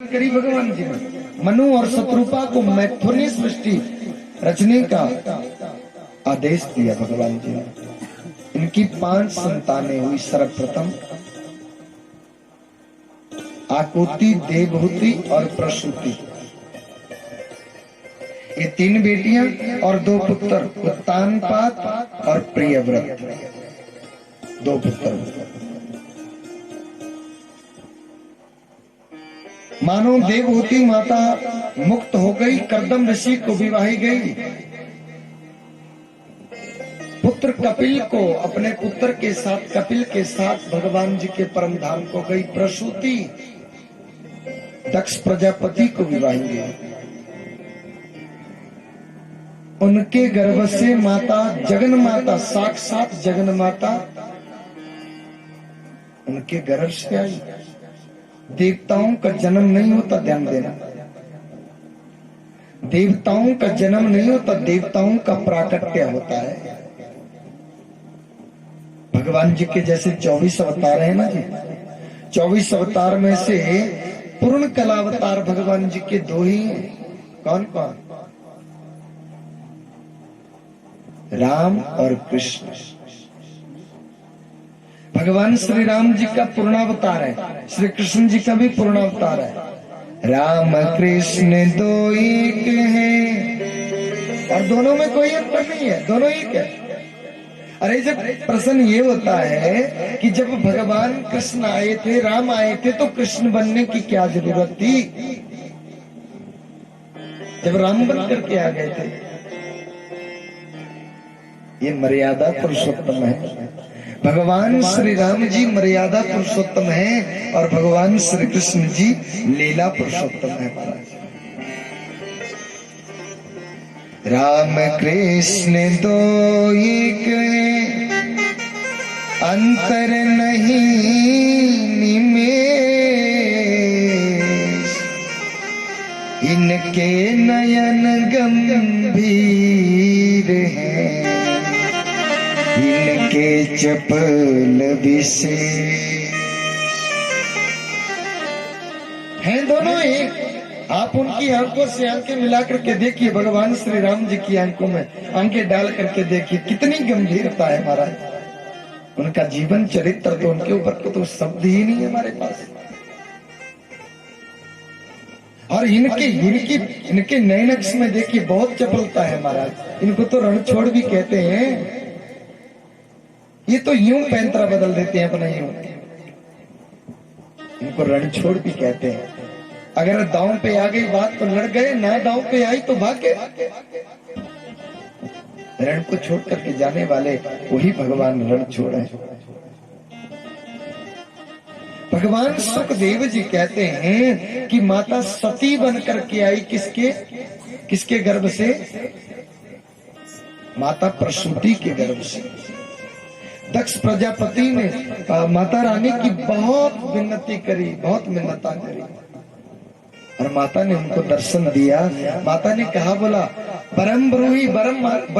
करी भगवान जी ने मनु और शत्रुपा को मैथुनी सृष्टि रचने का आदेश दिया भगवान जी ने। इनकी 5 संतानें हुई। सर्वप्रथम आकुति, देवहूति और प्रसूति, ये 3 बेटियां और 2 पुत्र, उत्तानपाद और प्रियव्रत, 2 पुत्र। मानो देवहूति माता मुक्त हो गई, कर्दम ऋषि को विवाही गई। पुत्र कपिल को अपने पुत्र के साथ, कपिल के साथ भगवान जी के परम धाम को गई। प्रसूति दक्ष प्रजापति को विवाही गई। उनके गर्भ से माता जगन माता, साक्षात जगन माता उनके गर्भ से आई। देवताओं का जन्म नहीं होता, ध्यान देना, देवताओं का जन्म नहीं होता, देवताओं का प्राकट्य होता है। भगवान जी के जैसे 24 अवतार है ना जी, 24 अवतार में से पूर्ण कलावतार भगवान जी के 2 ही हैं। कौन कौन? राम और कृष्ण। भगवान श्री राम जी का पूर्णावतार है, श्री कृष्ण जी का भी पूर्णावतार है। राम कृष्ण 2 एक हैं और दोनों में कोई अंतर नहीं है, दोनों एक है। अरे जब प्रश्न ये होता है कि जब भगवान कृष्ण आए थे, राम आए थे, तो कृष्ण बनने की क्या जरूरत थी जब राम बन करके आ गए थे? ये मर्यादा पुरुषोत्तम है। भगवान श्री राम जी मर्यादा पुरुषोत्तम है और भगवान श्री कृष्ण जी लीला पुरुषोत्तम है। राम कृष्ण 2 एक हैं, अंतर नहीं निमेष, इनके नयन गंभीर हैं, इनके चपल विशेष हैं। दोनों एक। आप उनकी आंखों से आंखें मिला करके देखिए, भगवान श्री राम जी की आंखों में आंखें डाल करके देखिए, कितनी गंभीरता है महाराज। उनका जीवन चरित्र तो, उनके ऊपर तो शब्द ही नहीं है हमारे पास। और इनके नयनक्ष में देखिए बहुत चपलता है महाराज। इनको तो रणछोड़ भी कहते हैं। ये तो यूं पैंतरा बदल देते हैं अपना, यूं। इनको रणछोड़ भी कहते हैं। अगर दांव पे आ गई बात तो लड़ गए, ना दांव पे आई तो भागे। रण को छोड़ करके जाने वाले वही भगवान रणछोड़ है। भगवान सुखदेव जी कहते हैं कि माता सती बन करके आई। किसके गर्भ से? माता प्रसूति के गर्भ से। दक्ष प्रजापति ने माता रानी की बहुत विनती करी, बहुत मिन्नता करी और माता ने उनको दर्शन दिया। माता ने कहा, बोला परम ब्रूही वर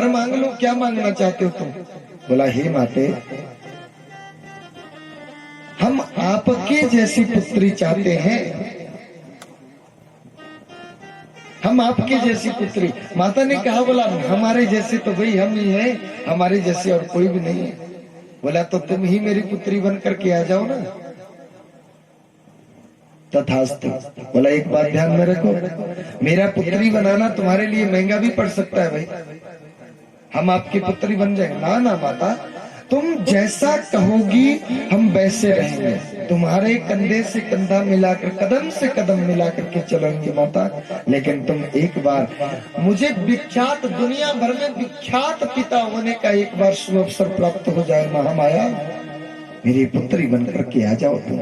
मांग लो, क्या मांगना चाहते हो तुम? बोला हे माते, हम आपके जैसी पुत्री चाहते हैं, हम आपके जैसी पुत्री। माता ने कहा, बोला हमारे जैसे तो भाई हम ही हैं, हमारे जैसे और कोई भी नहीं है। बोला तो तुम ही मेरी पुत्री बन करके आ जाओ ना। तथास्तु। बोला एक बात ध्यान में रखो, मेरा पुत्री बनाना तुम्हारे लिए महंगा भी पड़ सकता है भाई। हम आपकी पुत्री बन जाएंगे? ना ना माता, तुम जैसा कहोगी हम वैसे रहेंगे। तुम्हारे कंधे से कंधा मिलाकर, कदम से कदम मिलाकर के चलेंगे माता। लेकिन तुम एक बार मुझे विख्यात, दुनिया भर में विख्यात पिता होने का एक बार शुभ अवसर प्राप्त हो जाए महामाया, मेरी पुत्री बनकर के आ जाओ तुम।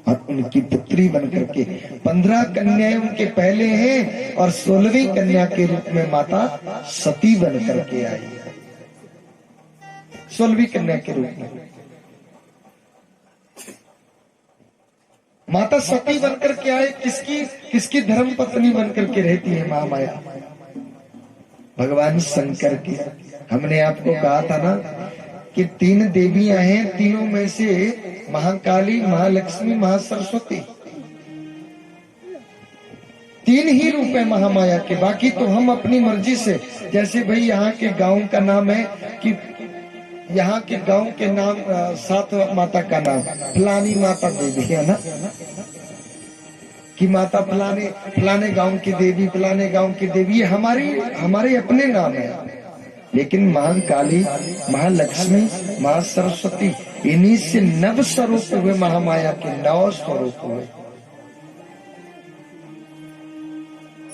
और उनकी पुत्री बनकर के 15 कन्याएं उनके पहले हैं और 16वीं कन्या के रूप में माता सती बनकर के आई। 16वीं कन्या के रूप में माता सती बनकर के आए। किसकी धर्म पत्नी बनकर के रहती है महामाया? भगवान शंकर की। हमने आपको कहा था ना कि 3 देवियां हैं, तीनों में से महाकाली, महालक्ष्मी, महासरस्वती। तीन ही रूप है महामाया के, बाकी तो हम अपनी मर्जी से, जैसे भाई यहाँ के गांव का नाम है कि यहाँ के गांव के नाम सात माता का नाम फलानी माता देवी है ना, कि माता फलाने फलाने गांव की देवी, फलाने गांव की देवी, ये हमारे अपने नाम है। लेकिन मां काली, महालक्ष्मी, मां सरस्वती, इन्हीं से नव स्वरूप हुए महामाया के, 9 स्वरूप हुए।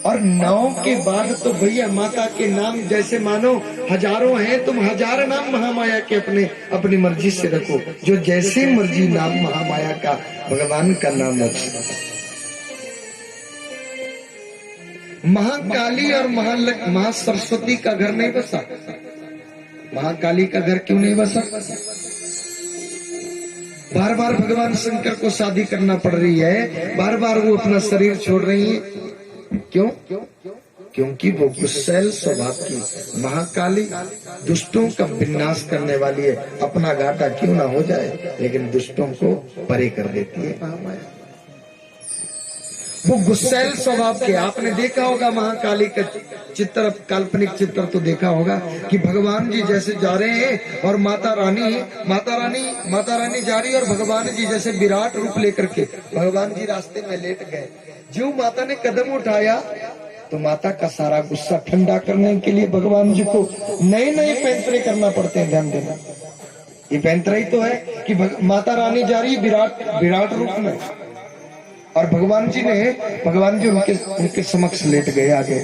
और 9 के बाद तो भैया माता के नाम जैसे मानो हजारों हैं, तुम 1000 नाम महामाया के अपनी मर्जी से रखो, जो जैसे मर्जी नाम महामाया का, भगवान का नाम रख। महाकाली और महासरस्वती का घर नहीं बसा। महाकाली का घर क्यों नहीं बसा? बार बार भगवान शंकर को शादी करना पड़ रही है, बार बार वो अपना शरीर छोड़ रही है, क्यों? क्योंकि वो गुस्सैल स्वभाव की महाकाली दुष्टों का विनाश करने वाली है। अपना घाटा क्यों ना हो जाए, लेकिन दुष्टों को परे कर देती है महामाया। वो गुस्सैल स्वभाव के, आपने देखा होगा महाकाली का चित्र, काल्पनिक चित्र तो देखा होगा कि भगवान जी जैसे जा रहे हैं और माता रानी जा रही है, और भगवान जी जैसे विराट रूप लेकर के भगवान जी रास्ते में लेट गए। जो माता ने कदम उठाया तो माता का सारा गुस्सा ठंडा करने के लिए भगवान जी को नए नए पैंतरे करना पड़ते हैं। ध्यान देना, ये पैंतरा ही तो है कि माता रानी जा रही विराट रूप में, और भगवान जी उनके समक्ष लेट गए आगे।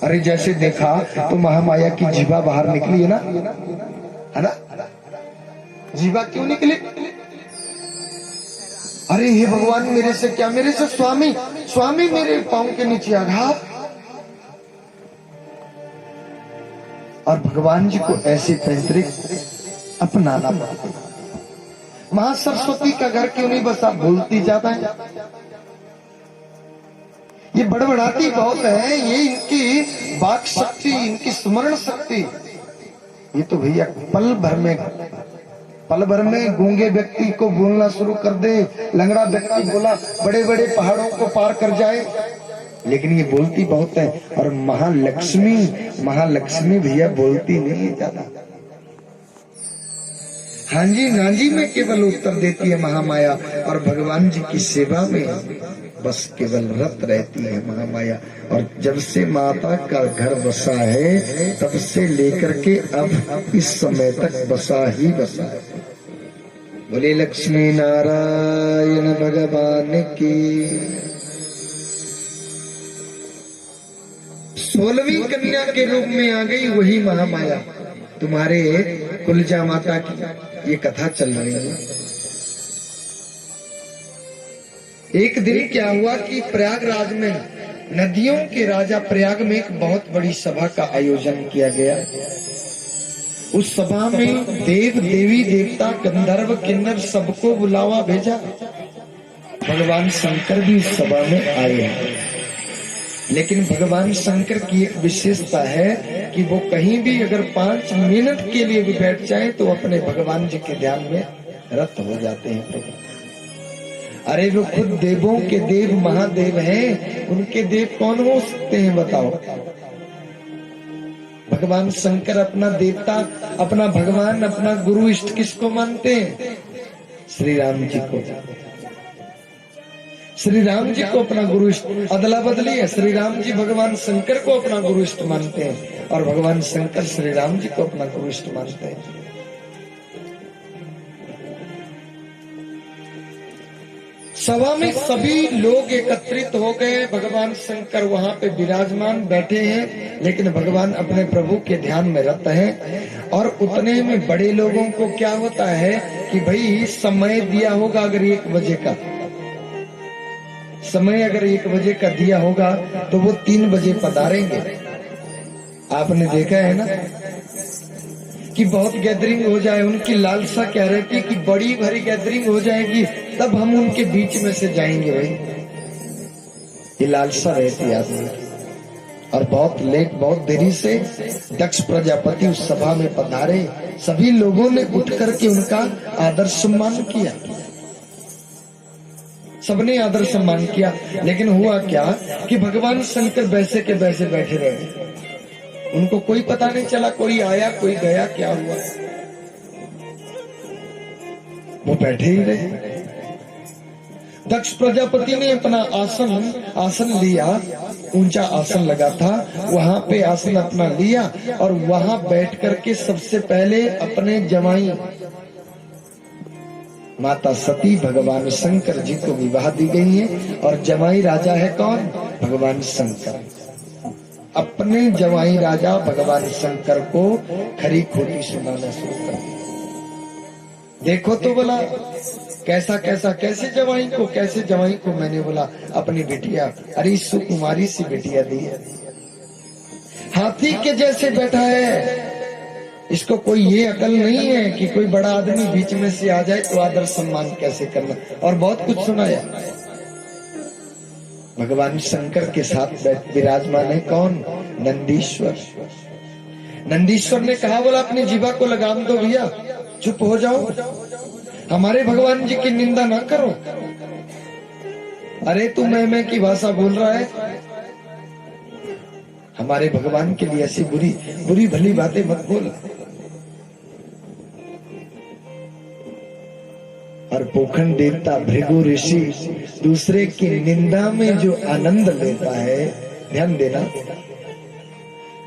अरे जैसे देखा तो महामाया की जीवा बाहर निकली है ना, जीवा क्यों निकली? अरे हे भगवान, मेरे से क्या, मेरे से स्वामी मेरे पांव के नीचे आघात। और भगवान जी को ऐसे पैंतरिक अपनाना पड़ा। महासरस्वती का घर क्यों नहीं बसा? बोलती ज्यादा है, ये बड़बड़ाती बहुत है, ये इनकी वाक शक्ति, इनकी स्मरण शक्ति, ये तो भैया पल भर में गूंगे व्यक्ति को बोलना शुरू कर दे, लंगड़ा व्यक्ति बोला बड़े बड़े पहाड़ों को पार कर जाए, लेकिन ये बोलती बहुत है। और महालक्ष्मी भैया बोलती नहीं है ज्यादा, हाँ जी ना जी में केवल उत्तर देती है महामाया, और भगवान जी की सेवा में बस केवल रत रहती है महामाया। और जब से माता का घर बसा है, तब से लेकर के अब इस समय तक बसा ही बसा है। बोले लक्ष्मी नारायण भगवान की। 16वीं कन्या के रूप में आ गई वही महामाया। तुम्हारे कुलजा माता की ये कथा चल रही है। एक दिन क्या हुआ कि प्रयागराज में, नदियों के राजा प्रयाग में एक बहुत बड़ी सभा का आयोजन किया गया। उस सभा में देव देवी देवता गंधर्व किन्नर सबको बुलावा भेजा। भगवान शंकर भी इस सभा में आए हैं, लेकिन भगवान शंकर की एक विशेषता है कि वो कहीं भी अगर 5 मिनट के लिए भी बैठ जाए तो अपने भगवान जी के ध्यान में रत हो जाते हैं। अरे वो खुद देवों के देव महादेव हैं, उनके देव कौन हो सकते हैं बताओ? भगवान शंकर अपना देवता, अपना भगवान, अपना गुरु इष्ट किसको मानते हैं? श्री राम जी को। श्री राम जी को अपना गुरु इष्ट, अदला बदली है। श्री राम जी भगवान शंकर को अपना गुरु इष्ट मानते हैं, और भगवान शंकर श्री राम जी को अपना गुरु इष्ट मानते हैं। सभा में सभी लोग एकत्रित हो गए। भगवान शंकर वहां पे विराजमान बैठे हैं, लेकिन भगवान अपने प्रभु के ध्यान में रत हैं। और उतने में बड़े लोगों को क्या होता है कि भाई समय दिया होगा, अगर 1 बजे का समय अगर 1 बजे का दिया होगा तो वो 3 बजे पधारेंगे। आपने देखा है ना कि बहुत गैदरिंग हो जाए, उनकी लालसा क्या रहती है कि बड़ी भरी गैदरिंग हो जाएगी तब हम उनके बीच में से जाएंगे। भाई ये लालसा रहती है आदमी की। और बहुत लेट, बहुत देरी से दक्ष प्रजापति उस सभा में पधारे। सभी लोगों ने उठ करके उनका आदर सम्मान किया। सबने आदर सम्मान किया, लेकिन हुआ क्या कि भगवान शंकर वैसे के वैसे बैठे रहे। उनको कोई पता नहीं चला, कोई आया कोई गया, क्या हुआ, वो बैठे ही रहे। दक्ष प्रजापति ने अपना आसन लिया, ऊंचा आसन लगा था, वहां पे आसन अपना लिया और वहां बैठ करके सबसे पहले अपने जमाई माता सती भगवान शंकर जी को विवाह दी गई है। और जमाई राजा है कौन? भगवान शंकर। अपने जमाई राजा भगवान शंकर को खरी खोटी सुनाना शुरू कर दिया। देखो तो बोला कैसे जवाई को मैंने बोला अपनी बिटिया, अरे सुकुमारी सी बिटिया दी है, हाथी के जैसे बैठा है, इसको कोई ये अकल नहीं है कि कोई बड़ा आदमी बीच में से आ जाए तो आदर सम्मान कैसे करना, और बहुत कुछ सुनाया। भगवान शंकर के साथ विराजमान है कौन? नंदीश्वर। नंदीश्वर ने कहा, बोला अपनी जीवा को लगाम दो भैया, चुप हो जाओ, हमारे भगवान जी की निंदा ना करो। अरे तू मैं की भाषा बोल रहा है, हमारे भगवान के लिए ऐसी बुरी भली बातें मत बोल। और पोखंड देवता भृगु ऋषि दूसरे की निंदा में जो आनंद लेता है, ध्यान देना,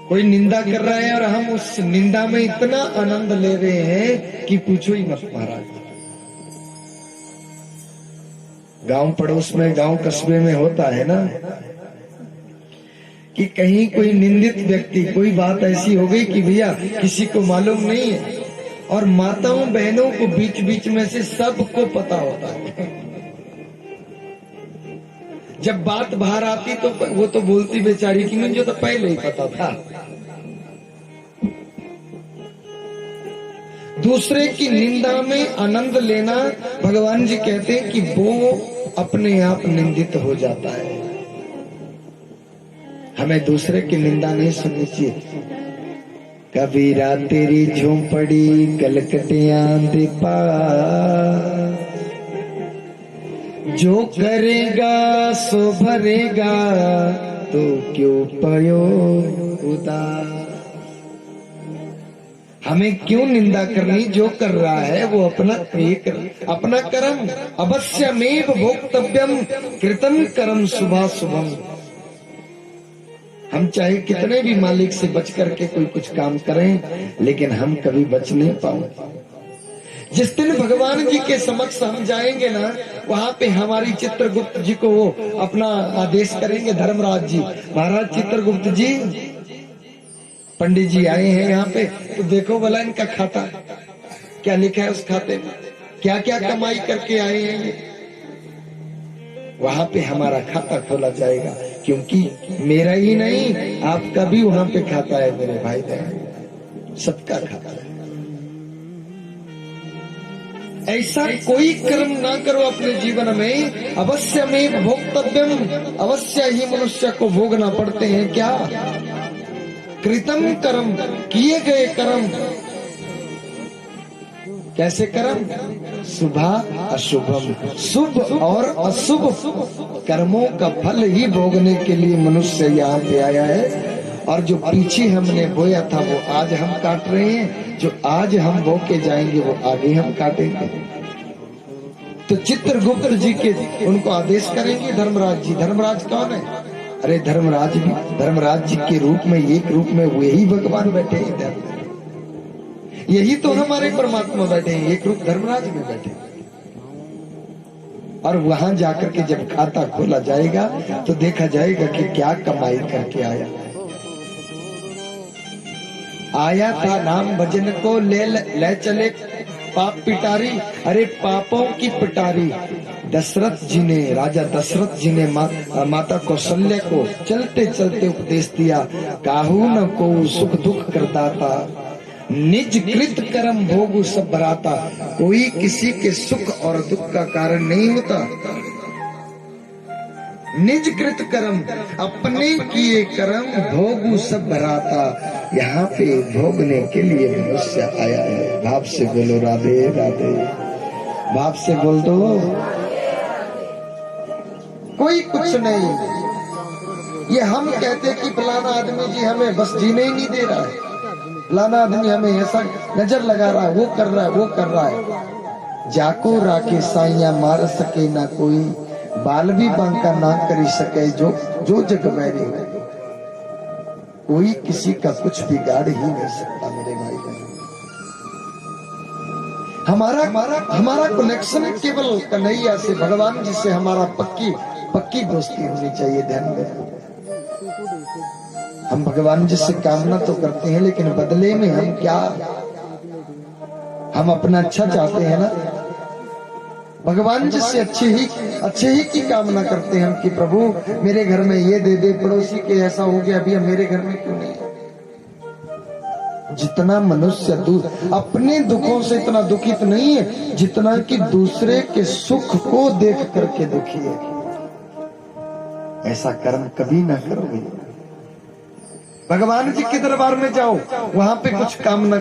कोई निंदा कर रहा है और हम उस निंदा में इतना आनंद ले रहे हैं कि पूछो ही मत महाराज। गांव पड़ोस में, गांव कस्बे में होता है ना कि कहीं कोई निंदित व्यक्ति, कोई बात ऐसी हो गई कि भैया किसी को मालूम नहीं है, और माताओं बहनों को बीच बीच में से सबको पता होता है। जब बात बाहर आती तो वो तो बोलती बेचारी कि मुझे तो पहले ही पता था। दूसरे की निंदा में आनंद लेना, भगवान जी कहते हैं कि वो अपने आप निंदित हो जाता है। हमें दूसरे की निंदा नहीं सुननी चाहिए। कबीरा तेरी झोंपड़ी कलकतिया दे पास, जो करेगा सो भरेगा, तो क्यों पयो उदास। हमें क्यों निंदा करनी? जो कर रहा है वो अपना कर्म, अवश्यमेव भोक्तव्यम कृतं कर्म शुभा शुभम। हम चाहे कितने भी मालिक से बच करके कोई कुछ काम करें, लेकिन हम कभी बच नहीं पाएंगे। जिस दिन भगवान जी के समक्ष हम जाएंगे ना, वहां पे हमारी चित्रगुप्त जी को वो अपना आदेश करेंगे, धर्मराज जी, महाराज चित्रगुप्त जी, पंडित जी आए हैं यहाँ पे, तो देखो भला इनका खाता क्या लिखा है, उस खाते में क्या क्या कमाई करके आए हैं ये। वहां पे हमारा खाता खोला जाएगा, क्योंकि मेरा ही नहीं आपका भी वहां पे खाता है मेरे भाई बहन, सबका खाता है। ऐसा कोई कर्म ना करो अपने जीवन में, अवश्य में भोक्तव्यम, अवश्य ही मनुष्य को भोगना पड़ते हैं। क्या? कृतम कर्म, किए गए कर्म। कैसे कर्म? शुभा अशुभम, शुभ और अशुभ कर्मों का फल ही भोगने के लिए मनुष्य यहाँ पे आया है। और जो पीछे हमने बोया था वो आज हम काट रहे हैं, जो आज हम बो के जाएंगे वो आगे हम काटेंगे। तो चित्रगुप्त जी के उनको आदेश करेंगे धर्मराज जी। धर्मराज कौन है? अरे धर्मराज भी, धर्मराज जी के रूप में, एक रूप में वही भगवान बैठे इधर, यही तो हमारे परमात्मा बैठे हैं, एक रूप धर्मराज में बैठे। और वहां जाकर के जब खाता खोला जाएगा तो देखा जाएगा कि क्या कमाई करके आया था नाम भजन को ले चले पाप पिटारी। अरे पापों की पिटारी दशरथ जी ने, राजा दशरथ जी ने माता कौशल्या को चलते चलते उपदेश दिया, काहू न को सुख दुख करता था, निज कृत कर्म भोगु सब भराता। कोई किसी के सुख और दुख का कारण नहीं होता। निज कृत कर्म, अपने किए कर्म भोगु सब भराता। यहाँ पे भोगने के लिए मनुष्य आया है। भाव से बोलो राधे राधे, भाव से बोल दो। कुछ नहीं। ये हम कहते कि फलाना आदमी जी हमें बस जीने ही नहीं दे रहा है, फलाना आदमी हमें ऐसा नजर लगा रहा है, वो कर रहा है, वो कर रहा है। जाको राके साइया मार सके ना कोई, बाल भी बांका ना करी सके जो जो जग बैरी है। कोई किसी का कुछ बिगाड़ ही नहीं सकता मेरे भाई बहन। हमारा कनेक्शन केवल कन्हैया से, भगवान जी से हमारा पक्की दोस्ती होनी चाहिए। ध्यान में हम भगवान जी से कामना तो करते हैं, लेकिन बदले में हम क्या, हम अपना अच्छा चाहते हैं ना। भगवान जी से अच्छे ही की कामना करते हैं हम कि प्रभु मेरे घर में ये दे दे, पड़ोसी के ऐसा हो गया, अभी मेरे घर में क्यों नहीं। जितना मनुष्य अपने दुखों से इतना दुखित नहीं है जितना कि दूसरे के सुख को देख करके दुखी है। ऐसा कर्म कभी ना करोगे। भगवान जी के दरबार में जाओ, वहां पे कुछ कामना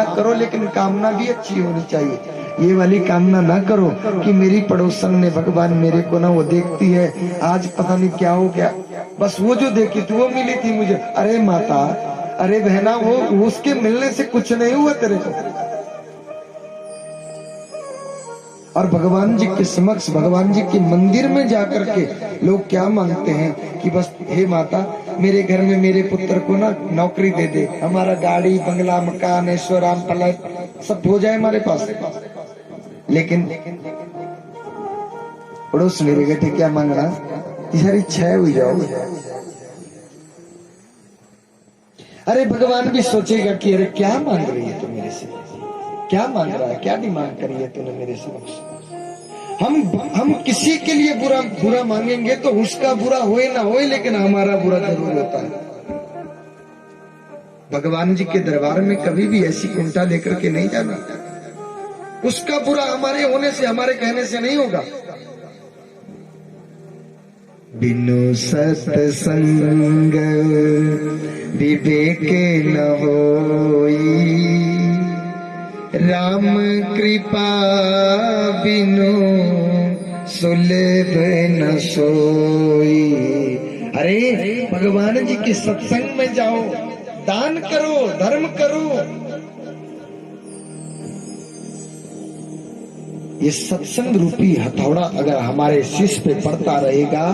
करो, लेकिन कामना भी अच्छी होनी चाहिए। ये वाली कामना ना करो कि मेरी पड़ोसन ने, भगवान मेरे को ना वो देखती है, आज पता नहीं क्या हो गया, बस वो जो देखी थी वो मिली थी मुझे। अरे माता, अरे बहना, वो उसके मिलने से कुछ नहीं हुआ तेरे को। और भगवान जी के समक्ष, भगवान जी के मंदिर में जाकर के लोग क्या मांगते हैं कि बस हे माता मेरे घर में मेरे पुत्र को ना नौकरी दे दे, हमारा गाड़ी बंगला मकान ऐश्वर्याम पलट सब हो जाए हमारे पास। लेकिन पड़ोस मेरे बेटे क्या मांग रहा, यार इच्छा हुई जाओ। अरे भगवान भी सोचेगा कि अरे क्या मांग रही है तू मेरे से, क्या मांग रहा है, क्या डिमांड करी है तूने मेरे समक्ष। हम किसी के लिए बुरा मांगेंगे तो उसका बुरा होए ना होए, लेकिन हमारा बुरा जरूर होता है। भगवान जी के दरबार में कभी भी ऐसी कुंठा लेकर के नहीं जाना। उसका बुरा हमारे होने से, हमारे कहने से नहीं होगा। बिनु सत्संग विवेक न होई, राम कृपा बिनु सुलभ न सोई। अरे भगवान जी के सत्संग में जाओ, दान करो, धर्म करो। ये सत्संग रूपी हथौड़ा अगर हमारे शीश पे पड़ता रहेगा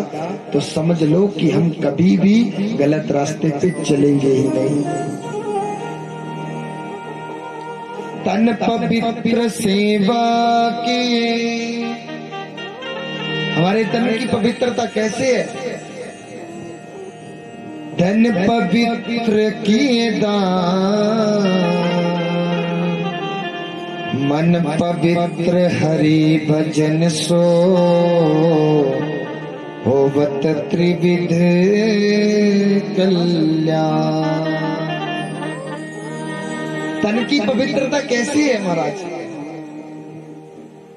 तो समझ लो कि हम कभी भी गलत रास्ते पे चलेंगे ही नहीं। तन पवित्र सेवा की, हमारे तन की पवित्रता कैसे है। धन पवित्र किए दान, मन पवित्र हरि भजन सो, होवत त्रिविध कल्याण। तन की पवित्रता कैसी है महाराज।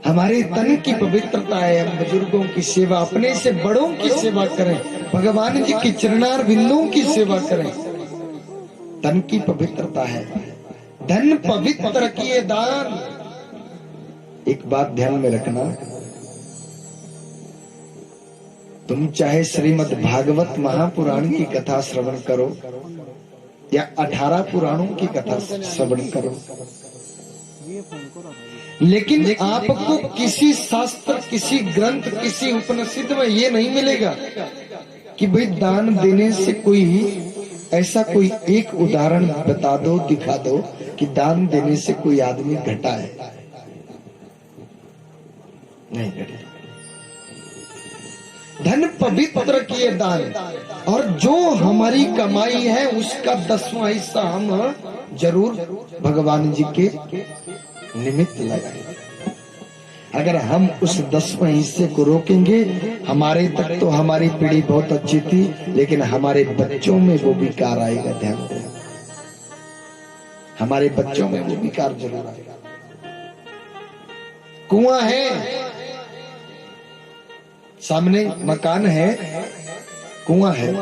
हमारे तन की पवित्रता है हम बुजुर्गों की सेवा, अपने से बड़ों की सेवा करें, भगवान जी की चरणार बिंदुओं की सेवा करें। तन की पवित्रता है। धन पवित्र किए दान। एक बात ध्यान में रखना, तुम चाहे श्रीमद् भागवत महापुराण की कथा श्रवण करो या 18 पुराणों की कथा श्रवण करो, लेकिन आपको किसी शास्त्र, किसी ग्रंथ, किसी उपनिषद में ये नहीं मिलेगा कि भाई दान देने से कोई ऐसा कोई एक उदाहरण बता दो, दिखा दो कि दान देने से कोई आदमी घटा है। नहीं घटा। धन पवित्र किए दान, और जो हमारी कमाई है उसका 10वां हिस्सा हम जरूर भगवान जी के निमित्त लगाएं। अगर हम उस 10वें हिस्से को रोकेंगे, हमारे तक तो हमारी पीढ़ी बहुत अच्छी थी, लेकिन हमारे बच्चों में वो विकार आएगा। ध्यान देना, हमारे बच्चों में वो विकार जरूर आएगा। कुआं है सामने, मकान है, कुआं है,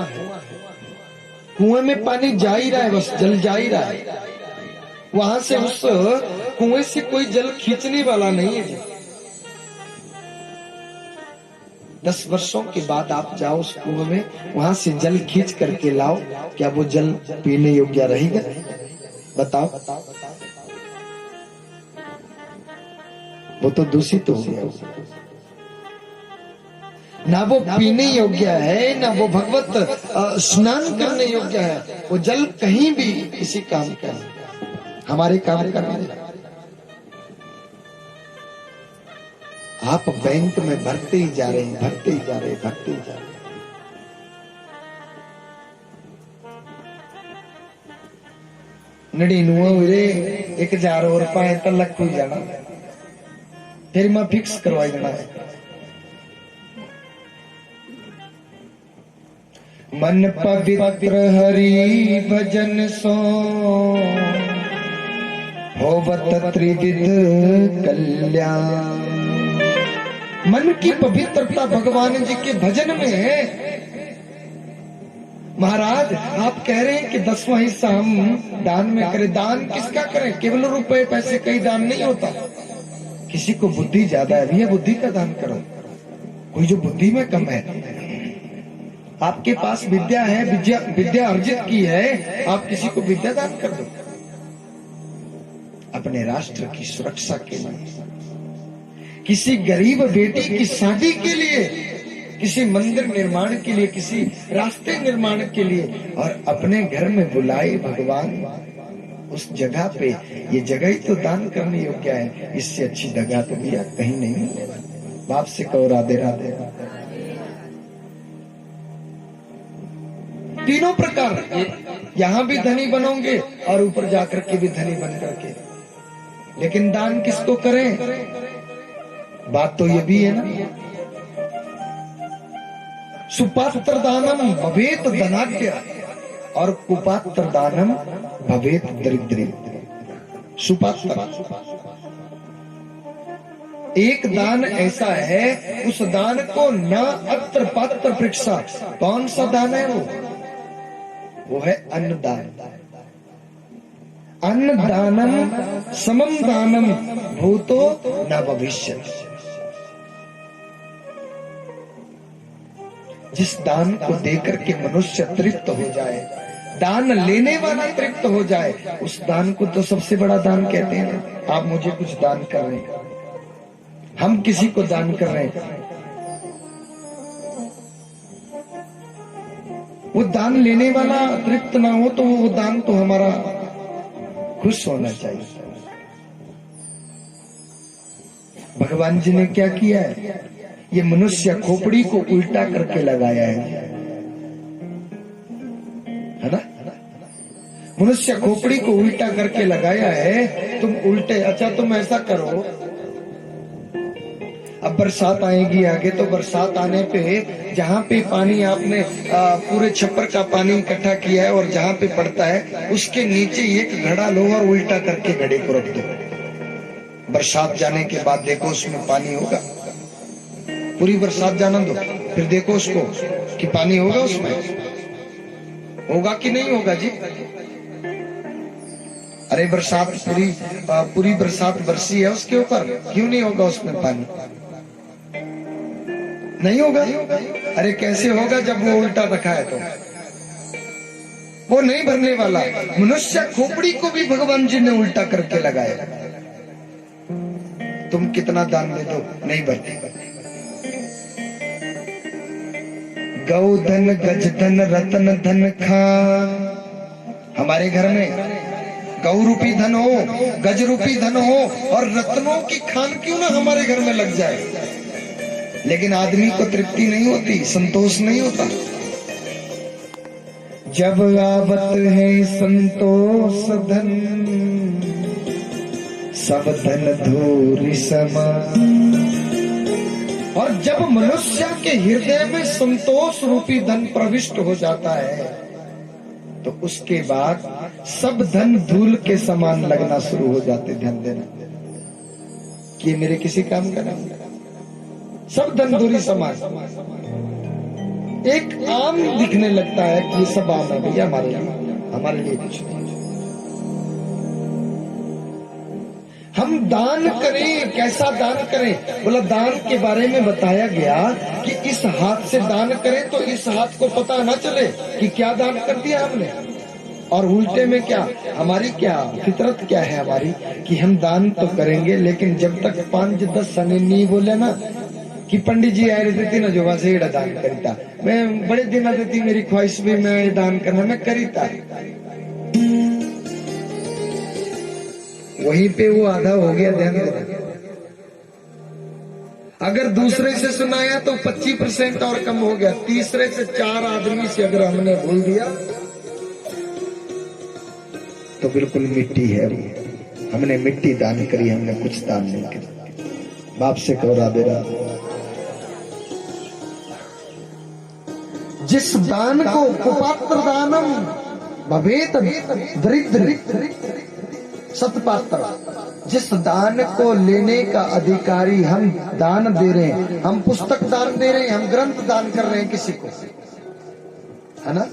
कुएं में पानी जा ही रहा है, बस जल जा ही रहा है। वहां से उस कुएं से कोई जल खींचने वाला नहीं है। 10 वर्षों के बाद आप जाओ उस कुएं में, वहां से जल खींच करके लाओ, क्या वो जल पीने योग्य रहेगा? बताओ। वो तो दूषित हो गया, ना वो पीने योग्य है, ना वो भगवत स्नान करने योग्य है। वो जल कहीं भी किसी काम का नहीं, हमारे काम का नहीं। आप बैंक में भरते ही जा रहे हैं, भरते ही जा रहे हैं, भरते ही जा रहे हैं। नड़िनुए 1000 और पाए तो लग कोई जाना, फिर मैं फिक्स करवाई देना है। मन पवित्र हरि भजन सो होवत त्रिविध कल्याण। मन की पवित्रता भगवान जी के भजन में है। महाराज आप कह रहे हैं कि 10वां हिस्सा हम दान में करें। दान किसका करें? केवल रुपए पैसे कहीं दान नहीं होता। किसी को बुद्धि ज्यादा है, भैया बुद्धि का दान करो। कोई जो बुद्धि में कम है, आपके पास विद्या है, विद्या अर्जित की है, आप किसी को विद्या दान कर दो। अपने राष्ट्र की सुरक्षा के लिए, किसी गरीब बेटी की शादी के लिए, किसी मंदिर निर्माण के लिए, किसी रास्ते निर्माण के लिए, और अपने घर में बुलाए भगवान उस जगह पे। ये जगह ही तो दान करने योग्य है। इससे अच्छी जगह तो भैया कहीं नहीं मिलेगा। बाप से कहो राधे राधे। तीनों प्रकार, यहां भी धनी बनोगे और ऊपर जाकर के भी धनी बन करके। लेकिन दान किसको करें? बात तो ये भी है ना, सुपात्र दानम भवेत धनाढ्य और कुपात्र दानम भवेत दरिद्र। सुपात्र एक दान ऐसा है, उस दान को न अत्र पात्र परीक्षा। कौन सा दान है वो है अन्नदान। अन्नदानम समम दानम भूतो न भविष्यति। जिस दान को देकर के मनुष्य तृप्त हो जाए, दान लेने वाला तृप्त हो जाए, उस दान को तो सबसे बड़ा दान कहते हैं। आप मुझे कुछ दान कर रहे हैं, हम किसी को दान कर रहे हैं, वो दान लेने वाला तृप्त ना हो तो वो दान तो हमारा खुश होना चाहिए। भगवान जी ने क्या किया है? ये मनुष्य खोपड़ी को उल्टा करके लगाया है ना? मनुष्य खोपड़ी को उल्टा करके लगाया है। तुम उल्टे, अच्छा तुम ऐसा करो, अब बरसात आएगी आगे, तो बरसात आने पे जहां पे पानी आपने पूरे छप्पर का पानी इकट्ठा किया है और जहां पे पड़ता है उसके नीचे एक घड़ा लो और उल्टा करके घड़े को रख दो। बरसात जाने के बाद देखो उसमें पानी होगा। पूरी बरसात जाने दो, फिर देखो उसको कि पानी होगा उसमें, होगा कि नहीं होगा जी? अरे बरसात पूरी बरसात बरसी है उसके ऊपर, क्यों नहीं होगा उसमें पानी? नहीं होगा। अरे कैसे होगा जब वो उल्टा रखा है? तो वो नहीं भरने वाला। मनुष्य खोपड़ी को भी भगवान जी ने उल्टा करके लगाया। तुम कितना दान दे दो, नहीं भरते। गौ धन गज धन रतन धन खान। हमारे घर में गौ रूपी धन हो, गज रूपी धन हो और रत्नों की खान क्यों ना हमारे घर में लग जाए, लेकिन आदमी को तृप्ति नहीं होती, संतोष नहीं होता। जब आवत है संतोष धन, सब धन धूरि समान। और जब मनुष्य के हृदय में संतोष रूपी धन प्रविष्ट हो जाता है, तो उसके बाद सब धन धूल के समान लगना शुरू हो जाते। ध्यान देना कि मेरे किसी काम का नहीं, सब धन धूली समान एक आम दिखने लगता है कि ये सब आम है भैया, हमारे लिए कुछ नहीं। हम हम दान करें, कैसा दान करें? बोला दान के बारे में बताया गया कि इस हाथ से दान करें तो इस हाथ को पता न चले कि क्या दान कर दिया हमने। और उल्टे में क्या हमारी क्या फितरत क्या है हमारी कि हम दान तो करेंगे, लेकिन जब तक 5-10 सने नहीं बोले ना कि पंडित जी आए रहते थी ना जो वहां से एड़ा दान करीता, मैं बड़े दिन आते थी, मेरी ख्वाहिश भी मैं दान करना मैं करीता। वहीं पे वो आधा हो गया, ध्यान देना। अगर दूसरे से सुनाया तो 25% और कम हो गया। तीसरे से 4 आदमी से अगर हमने बोल दिया तो बिल्कुल मिट्टी है वो। हमने मिट्टी दान करी, हमने कुछ दान नहीं करी। बाप से कहो राधे राधे। जिस दान को कुपात्र दानम भवेत दरिद्र सतपात्र, जिस दान को लेने का अधिकारी हम दान दे रहे हैं, हम पुस्तक दान दे रहे हैं, हम ग्रंथ दान कर रहे हैं किसी को, है ना,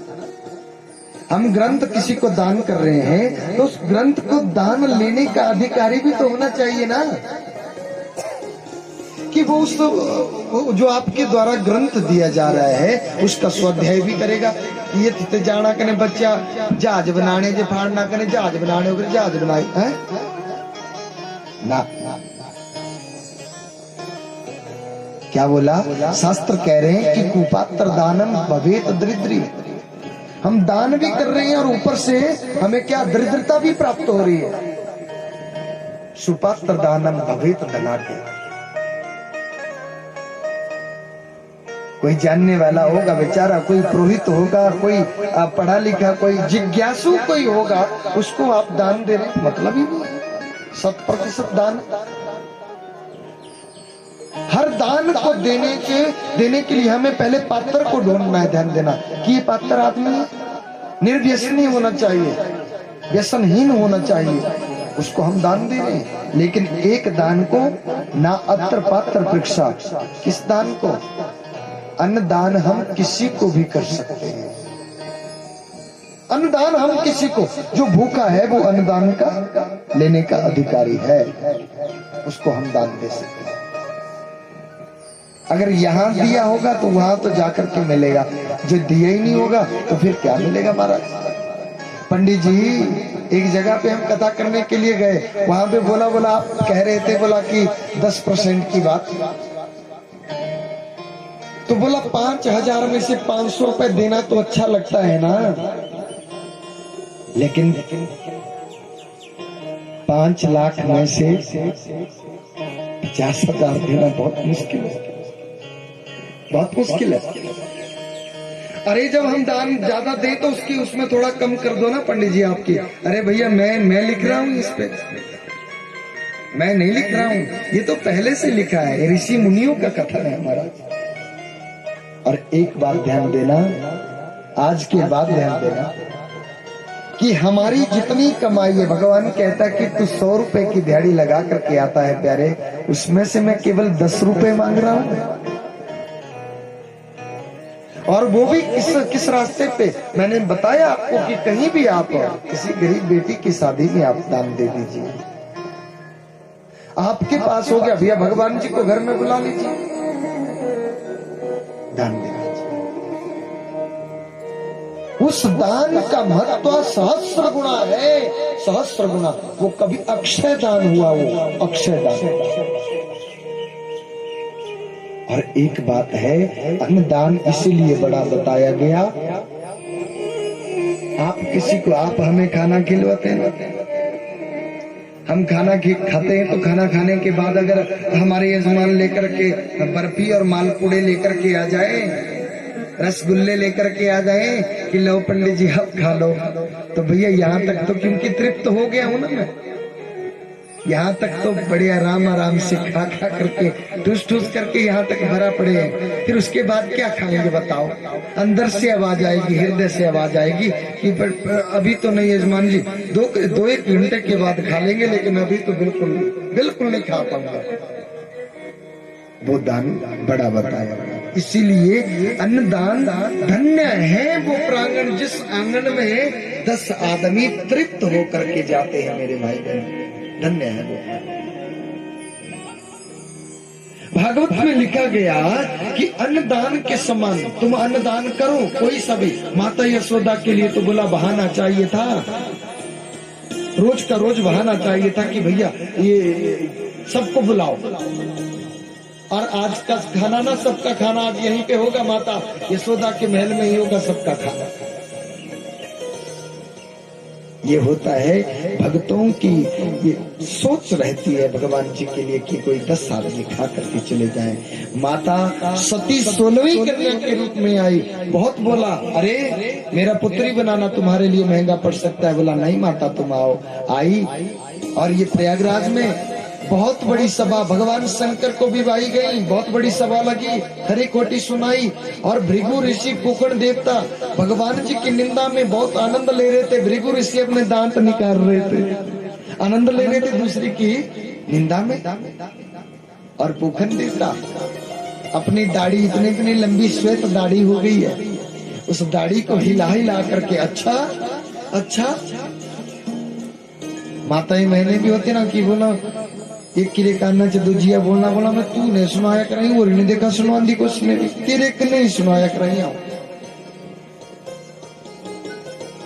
हम ग्रंथ किसी को दान कर रहे हैं तो उस ग्रंथ को दान लेने का अधिकारी भी तो होना चाहिए ना, कि वो उस जो आपके द्वारा ग्रंथ दिया जा रहा है उसका स्वाध्याय भी करेगा। ये ते जाना कने बच्चा जहाज बनाने जे फाड़ना कने जहाज बनाने हो जहाज बनाई है ना। क्या बोला? शास्त्र कह रहे हैं कि कुपात्र दानम भवेत दरिद्री। हम दान भी कर रहे हैं और ऊपर से हमें क्या दरिद्रता भी प्राप्त हो रही है। सुपात्र दानम भवेत धनाढ्य। कोई जानने वाला होगा बेचारा, कोई पुरोहित होगा, कोई पढ़ा लिखा, कोई जिज्ञासु कोई होगा, उसको आप दान दे रहे, मतलब ही नहीं। 100% दान। हर दान को देने के लिए हमें पहले पात्र को ढूंढना है। ध्यान देना कि ये पात्र आदमी है, निर्व्यसनी होना चाहिए, व्यसनहीन होना चाहिए, उसको हम दान दे रहे हैं। लेकिन एक दान को ना अत्र पात्र परीक्षा। किस दान को? अन्नदान हम किसी को भी कर सकते हैं। अन्नदान हम किसी को, जो भूखा है वो अन्नदान का लेने का अधिकारी है, उसको हम दान दे सकते हैं। अगर यहाँ दिया होगा तो वहां तो जाकर के मिलेगा, जो दिया ही नहीं होगा तो फिर क्या मिलेगा महाराज। पंडित जी एक जगह पे हम कथा करने के लिए गए, वहां पे बोला आप कह रहे थे बोला कि 10% की बात, तो बोला 5,000 में से 500 रुपए देना तो अच्छा लगता है ना, लेकिन 5 लाख में से 50,000 देना बहुत मुश्किल है, बहुत मुश्किल है। अरे जब हम दान ज्यादा दे तो उसमें थोड़ा कम कर दो ना पंडित जी आपकी। अरे भैया मैं लिख रहा हूँ इस पे, मैं नहीं लिख रहा हूँ, ये तो पहले से लिखा है, ऋषि मुनियों का कथन है हमारा। और एक बात ध्यान देना, आज के बाद ध्यान देना कि हमारी जितनी कमाई है, भगवान कहता है कि तू 100 रुपए की दिहाड़ी लगा करके आता है प्यारे, उसमें से मैं केवल 10 रुपए मांग रहा हूँ। और वो भी किस रास्ते पे? मैंने बताया आपको कि कहीं भी आप किसी गरीब बेटी की शादी में आप दान दे दीजिए। आपके पास हो गया भैया, भगवान जी को घर में बुला लीजिए, दान दे दीजिए। उस दान का महत्व 1,000 गुना है, 1,000 गुना। वो कभी अक्षय दान हुआ, वो अक्षय दान। और एक बात है, अन्नदान इसीलिए बड़ा बताया गया। आप किसी को, आप हमें खाना खिलवाते हैं, हम खाना खाते हैं तो खाना खाने के बाद अगर हमारे यजमान लेकर के बर्फी और मालपुड़े लेकर के आ जाए, रसगुल्ले लेकर के आ जाए कि लो पंडित जी आप खा लो, तो भैया यहाँ तक तो क्योंकि तृप्त हो गया हूं ना मैं, यहाँ तक तो बड़े आराम से खा करके ठूस करके यहाँ तक भरा पड़े हैं। फिर उसके बाद क्या खाएंगे बताओ? अंदर से आवाज आएगी, हृदय से आवाज आएगी कि अभी तो नहीं यजमान जी, 2-1 घंटे के बाद खा लेंगे, लेकिन अभी तो बिल्कुल नहीं खा पाऊंगा। वो दान बड़ा बताया। इसीलिए अन्नदान धन्य है वो प्रांगण जिस आंगन में 10 आदमी तृप्त होकर के जाते हैं। मेरे भाई बहन, धन्य है वो। भागवत में लिखा गया कि अन्नदान के समान तुम अन्नदान करो, कोई सभी। माता यशोदा के लिए तो बोला बहाना चाहिए था, रोज का रोज बहाना चाहिए था कि भैया ये सबको बुलाओ। और आज का खाना ना, सबका खाना आज यहीं पे होगा, माता यशोदा के महल में ही होगा सबका खाना। ये होता है भक्तों की ये सोच रहती है भगवान जी के लिए कि कोई 10 आदमी खा करके चले जाएं। माता सती 16वीं कन्या के रूप में आई, बहुत बोला अरे मेरा पुत्री बनाना तुम्हारे लिए महंगा पड़ सकता है। बोला नहीं माता तुम आओ। आई और ये प्रयागराज में बहुत बड़ी सभा, भगवान शंकर को भी बुलाई गई, बहुत बड़ी सभा लगी, हरि कोटि सुनाई। और भृगु ऋषि कुकण देवता भगवान जी की निंदा में बहुत आनंद ले रहे थे। भृगु ऋषि अपने दांत निकाल रहे थे, आनंद ले रहे थे दूसरी की निंदा में। और पूखन देवता अपनी दाढ़ी इतनी इतनी लंबी श्वेत दाढ़ी हो गई है, उस दाढ़ी को हिला हिला करके अच्छा अच्छा। माता ही महीने भी होते ना कि बोला एक किरे कान्ना च दूजिया बोलना। बोला मैं तू नहीं सुनाया कर रही, और नहीं देखा सुनवादी को तेरे को नहीं सुनाया कर रही हूं।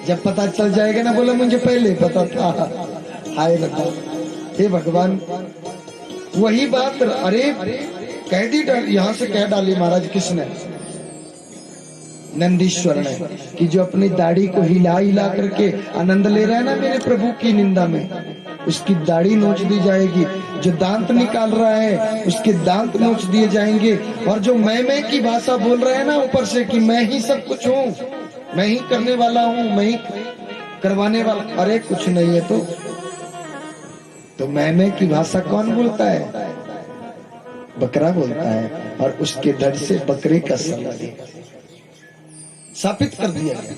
जब पता चल जाएगा ना, बोला मुझे पहले पता था। हाय बता हे भगवान, वही बात अरे कह दी, यहां से कह डाली महाराज किसने, नंदीश्वर ने, कि जो अपनी दाढ़ी को हिला हिला करके आनंद ले रहा है ना मेरे प्रभु की निंदा में, उसकी दाढ़ी नोच दी जाएगी। जो दांत निकाल रहा है उसके दांत नोच दिए जाएंगे। और जो मैं की भाषा बोल रहा है ना ऊपर से कि मैं ही सब कुछ हूँ, मैं ही करने वाला हूँ, मैं ही करवाने वाला, अरे कुछ नहीं है तो मैं की भाषा कौन बोलता है? बकरा बोलता है। और उसके धड़ से बकरे का स्थापित कर दिया गया।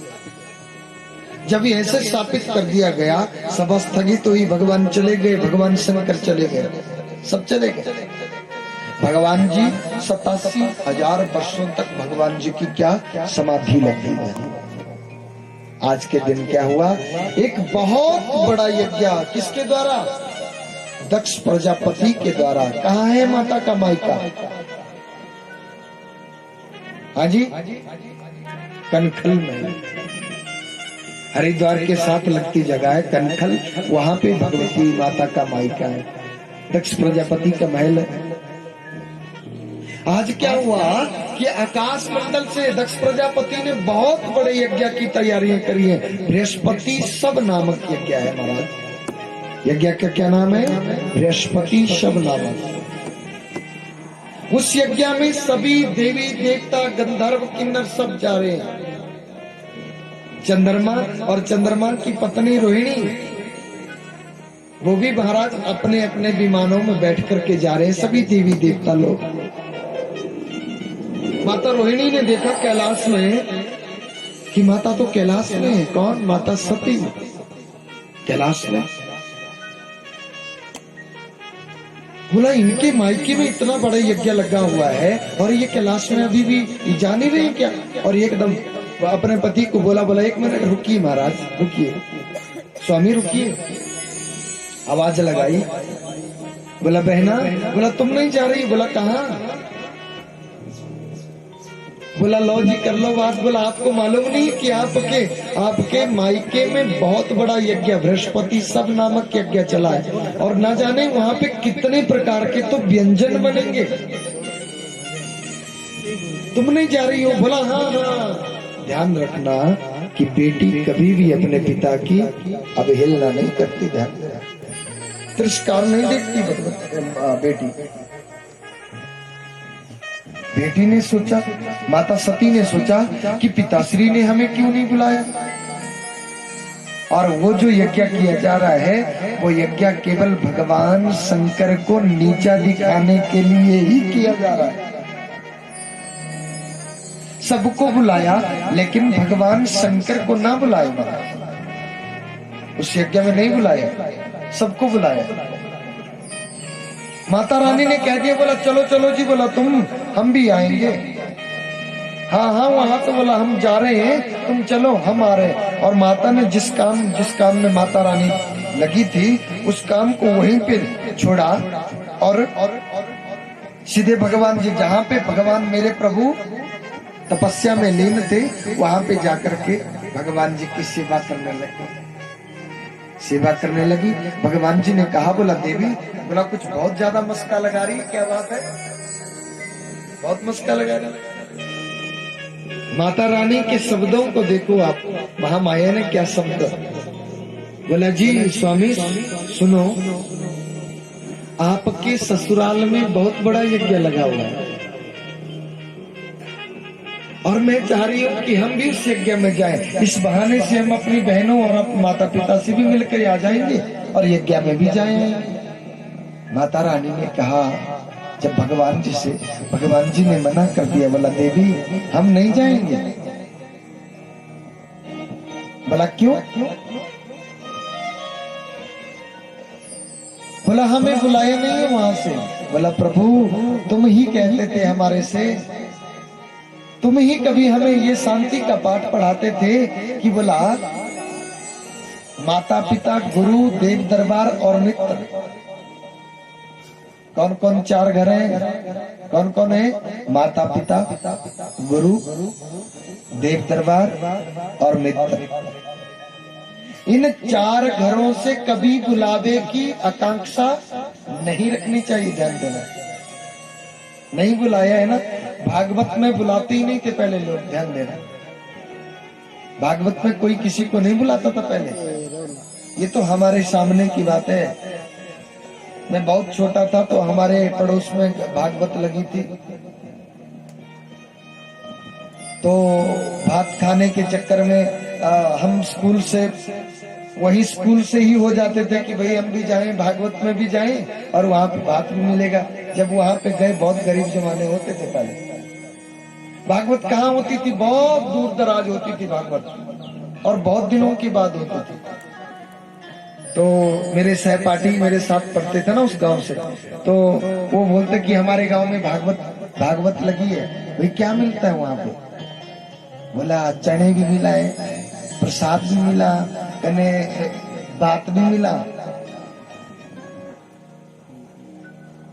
जब ऐसे स्थापित कर दिया गया, सभा स्थगित हुई, भगवान चले गए, भगवान शंकर चले गए, सब चले गए। भगवान जी 87,000 वर्षों तक भगवान जी की क्या समाधि लगी है। आज के दिन क्या हुआ, एक बहुत बड़ा यज्ञ किसके द्वारा? दक्ष प्रजापति के द्वारा। कहाँ है माता का मायका? हाँ जी, कनखल में, हरिद्वार के साथ लगती जगह है कनखल, वहां पे भगवती माता का मायका है, दक्ष प्रजापति का महल है। आज क्या हुआ कि आकाश मंडल से दक्ष प्रजापति ने बहुत बड़े यज्ञ की तैयारियां करी है। बृहस्पति सब नामक यज्ञ है महाराज। यज्ञ का क्या नाम है? बृहस्पति सब नामक। उस यज्ञ में सभी देवी देवता गंधर्व किन्नर सब जा रहे हैं। चंद्रमा और चंद्रमा की पत्नी रोहिणी, वो भी महाराज अपने अपने विमानों में बैठ करके जा रहे हैं, सभी देवी देवता लोग। माता रोहिणी ने देखा कैलाश में कि माता तो कैलाश में है। कौन? माता सती कैलाश में। बोला इनके मायके में इतना बड़ा यज्ञ लगा हुआ है और ये कैलाश में अभी भी जा नहीं रहे क्या? और एकदम अपने पति को बोला, बोला एक मिनट रुकिए महाराज, रुकिए स्वामी रुकिए। आवाज लगाई, बोला बहना, बोला तुम नहीं जा रही? बोला कहाँ? बोला लो जी कर लो बात। बोला आपको मालूम नहीं कि आपके मायके में बहुत बड़ा यज्ञ बृहस्पति सब नामक यज्ञ चला है और ना जाने वहां पे कितने प्रकार के तो व्यंजन बनेंगे, तुम नहीं जा रही हो? बोला हाँ हाँ। ध्यान रखना कि बेटी कभी भी अपने पिता की अवहेलना नहीं करती, ध्यान, तिरस्कार नहीं देखती बेटी। बेटी ने सोचा, माता सती ने सोचा कि पिताश्री ने हमें क्यों नहीं बुलाया। और वो जो यज्ञ किया जा रहा है वो यज्ञ केवल भगवान शंकर को नीचा दिखाने के लिए ही किया जा रहा है। सबको बुलाया लेकिन भगवान शंकर को ना बुलाया, उस यज्ञ में नहीं बुलाया, सबको बुलाया। माता रानी ने कह दिया, बोला चलो चलो जी, बोला हम भी आएंगे। हाँ हाँ वहां तो बोला हम जा रहे हैं, तुम चलो हम आ रहे हैं। और माता ने जिस काम में माता रानी लगी थी उस काम को वहीं पे छोड़ा और सीधे भगवान जी, जहां पे भगवान मेरे प्रभु तपस्या में लीन थे, वहां पे जाकर के भगवान जी की सेवा करने लगे। सेवा करने लगी। भगवान जी ने कहा, बोला देवी, बोला कुछ बहुत ज्यादा मस्का लगा रही है, क्या बात है? बहुत मस्का लगा रही है। माता रानी के शब्दों को देखो आप, महामाया ने क्या शब्द बोला। जी स्वामी सुनो, आपके ससुराल में बहुत बड़ा यज्ञ लगा हुआ है और मैं चाह रही हूँ कि हम भी उस यज्ञ में जाएं। इस बहाने से हम अपनी बहनों और अपने माता पिता से भी मिलकर आ जाएंगे और यज्ञ में भी जाएंगे। माता रानी ने कहा, जब भगवान जी से, भगवान जी ने मना कर दिया, बोला देवी हम नहीं जाएंगे। बोला क्यों? बोला हमें बुलाया नहीं है वहां से। बोला प्रभु तुम ही कहते थे हमारे से, तुम ही कभी हमें ये शांति का पाठ पढ़ाते थे कि बोला माता पिता गुरु देव दरबार और मित्र, कौन कौन चार घर हैं? कौन कौन है? माता पिता, गुरु, देव दरबार और मित्र। इन चार घरों से कभी बुलावे की आकांक्षा नहीं रखनी चाहिए। ध्यान देना, नहीं बुलाया है ना, भागवत में बुलाते ही नहीं थे पहले लोग। ध्यान देना, भागवत में कोई किसी को नहीं बुलाता था पहले। ये तो हमारे सामने की बात है। मैं बहुत छोटा था तो हमारे पड़ोस में भागवत लगी थी, तो भात खाने के चक्कर में हम स्कूल से, वही स्कूल से ही हो जाते थे कि भाई हम भी जाएं, भागवत में भी जाएं और वहां पे भात भी मिलेगा। जब वहां पे गए, बहुत गरीब जमाने होते थे पहले। भागवत कहाँ होती थी? बहुत दूर दराज होती थी भागवत, और बहुत दिनों की बात होती थी। तो मेरे सहपाठी मेरे साथ पढ़ते थे ना उस गांव से, तो वो बोलते कि हमारे गांव में भागवत लगी है। भाई क्या मिलता है वहां पे? बोला चने भी मिला है, प्रसाद भी मिला, कने भात भी मिला।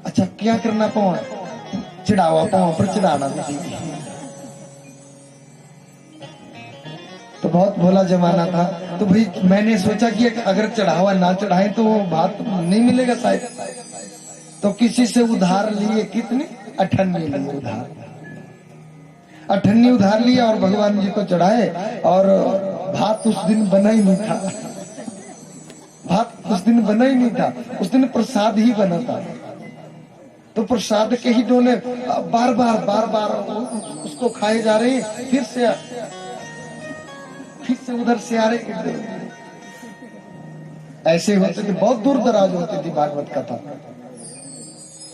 अच्छा क्या करना पाओ? चढ़ावा पाओ पर चढ़ाना भी। तो बहुत भोला जमाना था। तो भाई मैंने सोचा कि अगर चढ़ावा ना चढ़ाए तो भात नहीं मिलेगा शायद, तो किसी से उधार लिए। कितनी? 58 लिए उधार, 58 उधार लिया और भगवान जी को चढ़ाए। और भात उस दिन बना ही नहीं था, भात उस दिन बना ही नहीं था, उस दिन प्रसाद ही बना था। तो प्रसाद के ही डोले बार बार उसको खाए जा रहे हैं, फिर से उधर से आ रहे। ऐसे होते थे, बहुत दूर दराज होती थी भागवत कथा।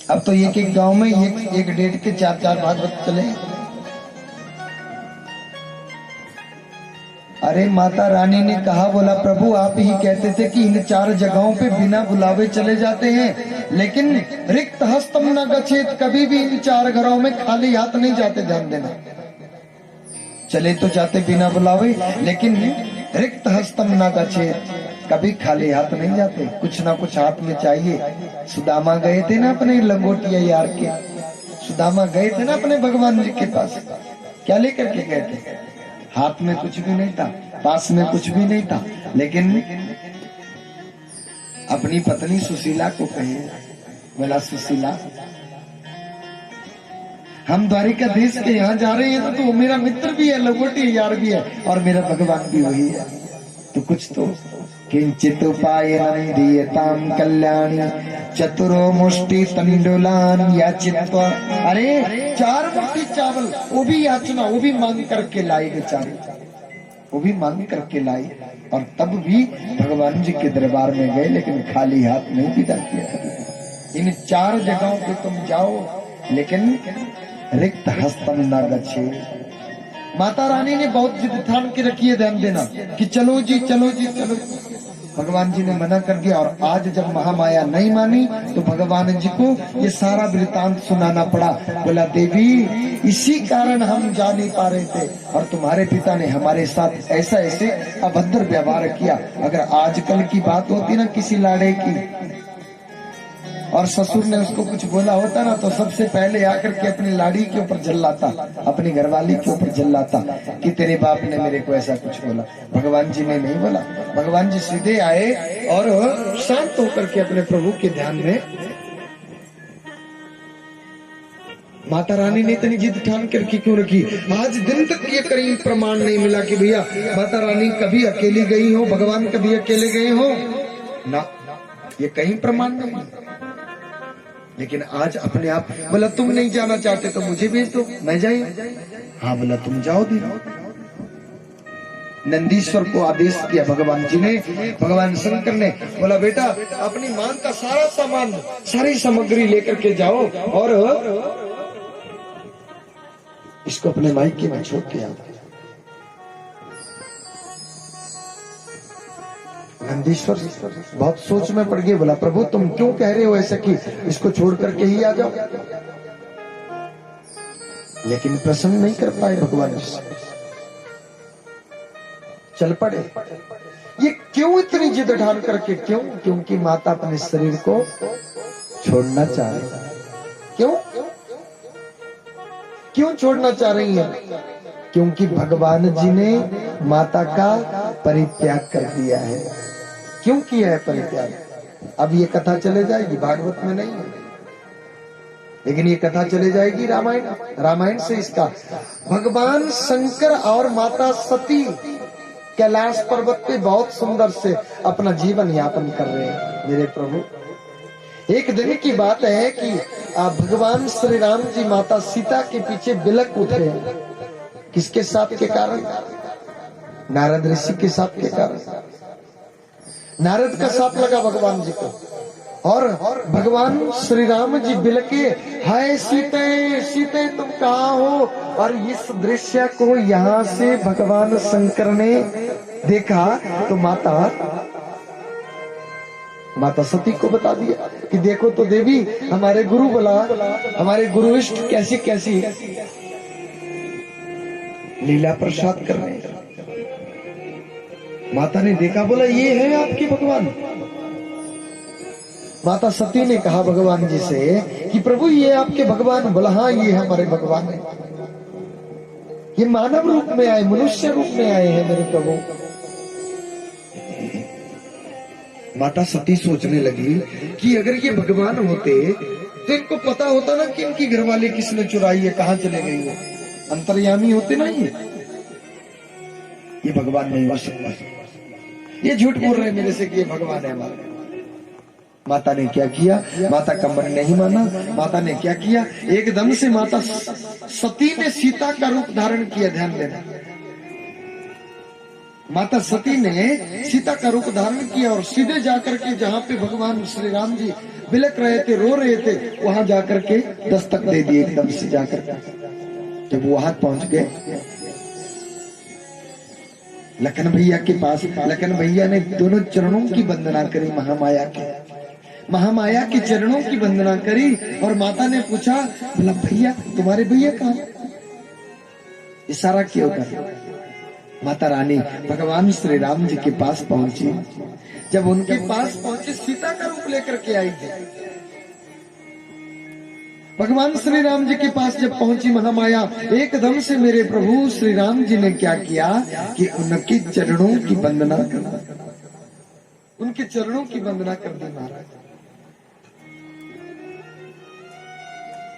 अब तो एक गांव में एक डेढ़ के 4 भागवत चले। अरे माता रानी ने कहा, बोला प्रभु आप ही कहते थे कि इन 4 जगहों पे बिना बुलावे चले जाते हैं, लेकिन रिक्त हस्तम न गच्छेत, कभी भी इन 4 घरों में खाली हाथ नहीं जाते। ध्यान देना, चले तो जाते बिना बुलावे, लेकिन रिक्त हस्तम न गच्छेत, कभी खाली हाथ नहीं जाते, कुछ ना कुछ हाथ में चाहिए। सुदामा गए थे ना अपने लंगोटिया यार के, सुदामा गए थे ना अपने भगवान जी के पास, क्या लेकर के गए थे? हाथ में कुछ भी नहीं था, पास में कुछ भी नहीं था, लेकिन अपनी पत्नी सुशीला को कहे, बोला सुशीला हम द्वारिकाधीश के यहाँ जा रहे हैं, तो मेरा मित्र भी है, लंगोटी यार भी है, और मेरा भगवान भी वही है। तो कुछ तो किंचित उपायनं दीयताम कल्याणी चतुरो मुष्टि तंडुलान याचित्वा। अरे 4 मुट्ठी चावल, वो भी याचना, वो भी मांग करके लाई बेचारी, वो भी मांग करके लाई। और तब भी भगवान जी के दरबार में गए, लेकिन खाली हाथ नहीं विदा किया। इन 4 जगहों पे तुम जाओ, लेकिन रिक्त हस्तम न गच्छेत। माता रानी ने बहुत जिद ठान के रखी है। ध्यान देना कि चलो जी चलो जी चलो। भगवान जी ने मना कर दिया, और आज जब महामाया नहीं मानी तो भगवान जी को ये सारा वृतांत सुनाना पड़ा। बोला देवी इसी कारण हम जा नहीं पा रहे थे, और तुम्हारे पिता ने हमारे साथ ऐसा ऐसे अभद्र व्यवहार किया। अगर आजकल की बात होती ना किसी लाड़े की, और ससुर ने उसको कुछ बोला होता ना तो सबसे पहले आकर के अपनी लाड़ी के ऊपर जल्लाता, अपनी घरवाली के ऊपर जल्लाता कि तेरे बाप ने मेरे को ऐसा कुछ बोला। भगवान जी ने नहीं बोला। भगवान जी सीधे आए और शांत होकर के अपने प्रभु के ध्यान में। माता रानी ने इतनी जिद ठान करके क्यों रखी? आज दिन तक ये कहीं प्रमाण नहीं मिला कि भैया माता रानी कभी अकेली गई हो, भगवान कभी अकेले गए हो ना, ये कहीं प्रमाण नहीं। लेकिन आज अपने आप बोला तुम नहीं जाना चाहते तो मुझे भेज दो, मैं जाइए। हाँ बोला तुम जाओ दी। नंदीश्वर को आदेश किया भगवान जी ने, भगवान शंकर ने बोला बेटा अपनी मां का सारा सामान, सारी सामग्री लेकर के जाओ और इसको अपने मायके में छोड़ के आओ। नंदीश्वर बहुत सोच में पड़ गए। बोला प्रभु तुम क्यों कह रहे हो ऐसा कि इसको छोड़ करके ही आ जाओ? लेकिन प्रसन्न नहीं कर पाए भगवान। चल पड़े। ये क्यों इतनी जिद ठान करके? क्यों? क्योंकि माता अपने शरीर को छोड़ना चाह रही। क्यों क्यों छोड़ना चाह रही है? क्योंकि भगवान जी ने माता का परित्याग कर दिया है। क्यों किया है परित्याग? अब ये कथा चले जाएगी, भागवत में नहीं है, लेकिन ये कथा चले जाएगी रामायण। रामायण से इसका भगवान शंकर और माता सती कैलाश पर्वत पे बहुत सुंदर से अपना जीवन यापन कर रहे हैं मेरे प्रभु। एक दिन की बात है कि भगवान श्री राम जी माता सीता के पीछे बिलक उठे। किसके साथ के कारण? नारद ऋषि के साथ के कारण। नारद का साथ लगा भगवान जी को और भगवान श्री राम जी बिलके, हाय सीते सीते तुम कहाँ हो? और इस दृश्य को यहाँ से भगवान शंकर ने देखा तो माता सती को बता दिया कि देखो तो देवी हमारे गुरु बोला, हमारे गुरु इष्ट कैसी कैसी लीला प्रसाद कर रहे हैं। माता ने देखा, बोला ये है आपके भगवान। माता सती ने कहा भगवान जी से कि प्रभु ये आपके भगवान? बोला हाँ ये हमारे भगवान है। ये मानव रूप में आए, मनुष्य रूप में आए हैं मेरे प्रभु। माता सती सोचने लगी कि अगर ये भगवान होते तो इनको पता होता ना कि इनकी घरवाली किसने चुराई है, कहाँ चले गई है। अंतर्यामी होते ना ये भगवान नहीं हो सकता। ये झूठ बोल रहे हैं मेरे से कि ये भगवान है हमारा। माता ने क्या किया? माता का मन नहीं माना। माता ने क्या किया? एकदम से माता सती ने सीता का रूप धारण किया। ध्यान देना, माता सती ने सीता का रूप धारण किया और सीधे जाकर के जहाँ पे भगवान श्री राम जी बिलक रहे थे, रो रहे थे, वहां जाकर के दस्तक दे दिए एकदम से जाकर के। जब वहां पहुंच गए लखन भैया के पास, लखन भैया ने दोनों चरणों की वंदना करी, महामाया के चरणों की वंदना करी। और माता ने पूछा, बोला भैया तुम्हारे भैया कहाँ? इशारा क्यों कर? माता रानी भगवान श्री राम जी के पास पहुंची। जब उनके पास पहुंचे सीता का रूप लेकर के आई थी। भगवान श्री राम जी के पास जब पहुंची महामाया, एकदम से मेरे प्रभु श्री राम जी ने क्या किया कि उनके चरणों की वंदना कर दी। उनके चरणों की वंदना कर दी महाराज।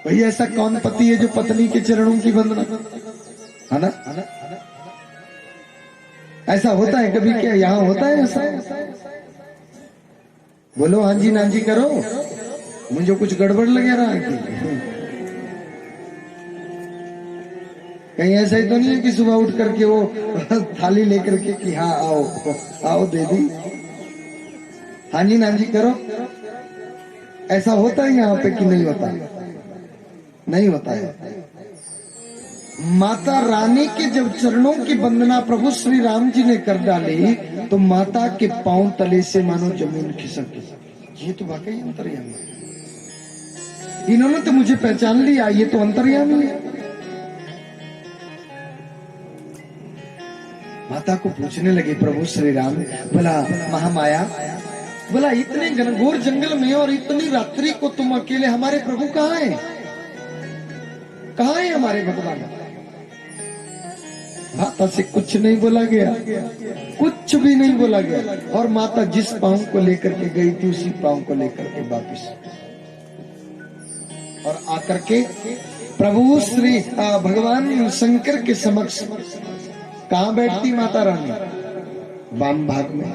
भैया ऐसा कौन पति है जो पत्नी के चरणों की वंदना, है ना? ऐसा होता है कभी? क्या यहाँ होता है ऐसा? बोलो हाँ जी ना जी करो, मुझे कुछ गड़बड़ लगे रहा है कि कहीं ऐसा ही तो नहीं है कि सुबह उठ करके वो थाली लेकर के कि हाँ आओ आओ दीदी, हाँ जी ना जी करो। ऐसा होता है यहाँ पे कि नहीं होता? नहीं होता है। माता रानी के जब चरणों की वंदना प्रभु श्री राम जी ने कर डाली तो माता के पांव तले से मानो जमीन खिसक गई। ये तो वाकई अंतर्यामी है। इन्होंने तो मुझे पहचान लिया, ये तो अंतर्यामी है। माता को पूछने लगे प्रभु श्री राम, बोला महामाया बोला इतने घनघोर जंगल में और इतनी रात्रि को तुम अकेले, हमारे प्रभु कहाँ हैं? कहाँ है हमारे भगवान? माता से कुछ नहीं बोला गया, कुछ भी नहीं बोला गया। और माता जिस पांव को लेकर के गई थी उसी पांव को लेकर के वापिस, और आकर के प्रभु श्री भगवान शंकर के समक्ष कहाँ बैठती माता रानी? वाम भाग में।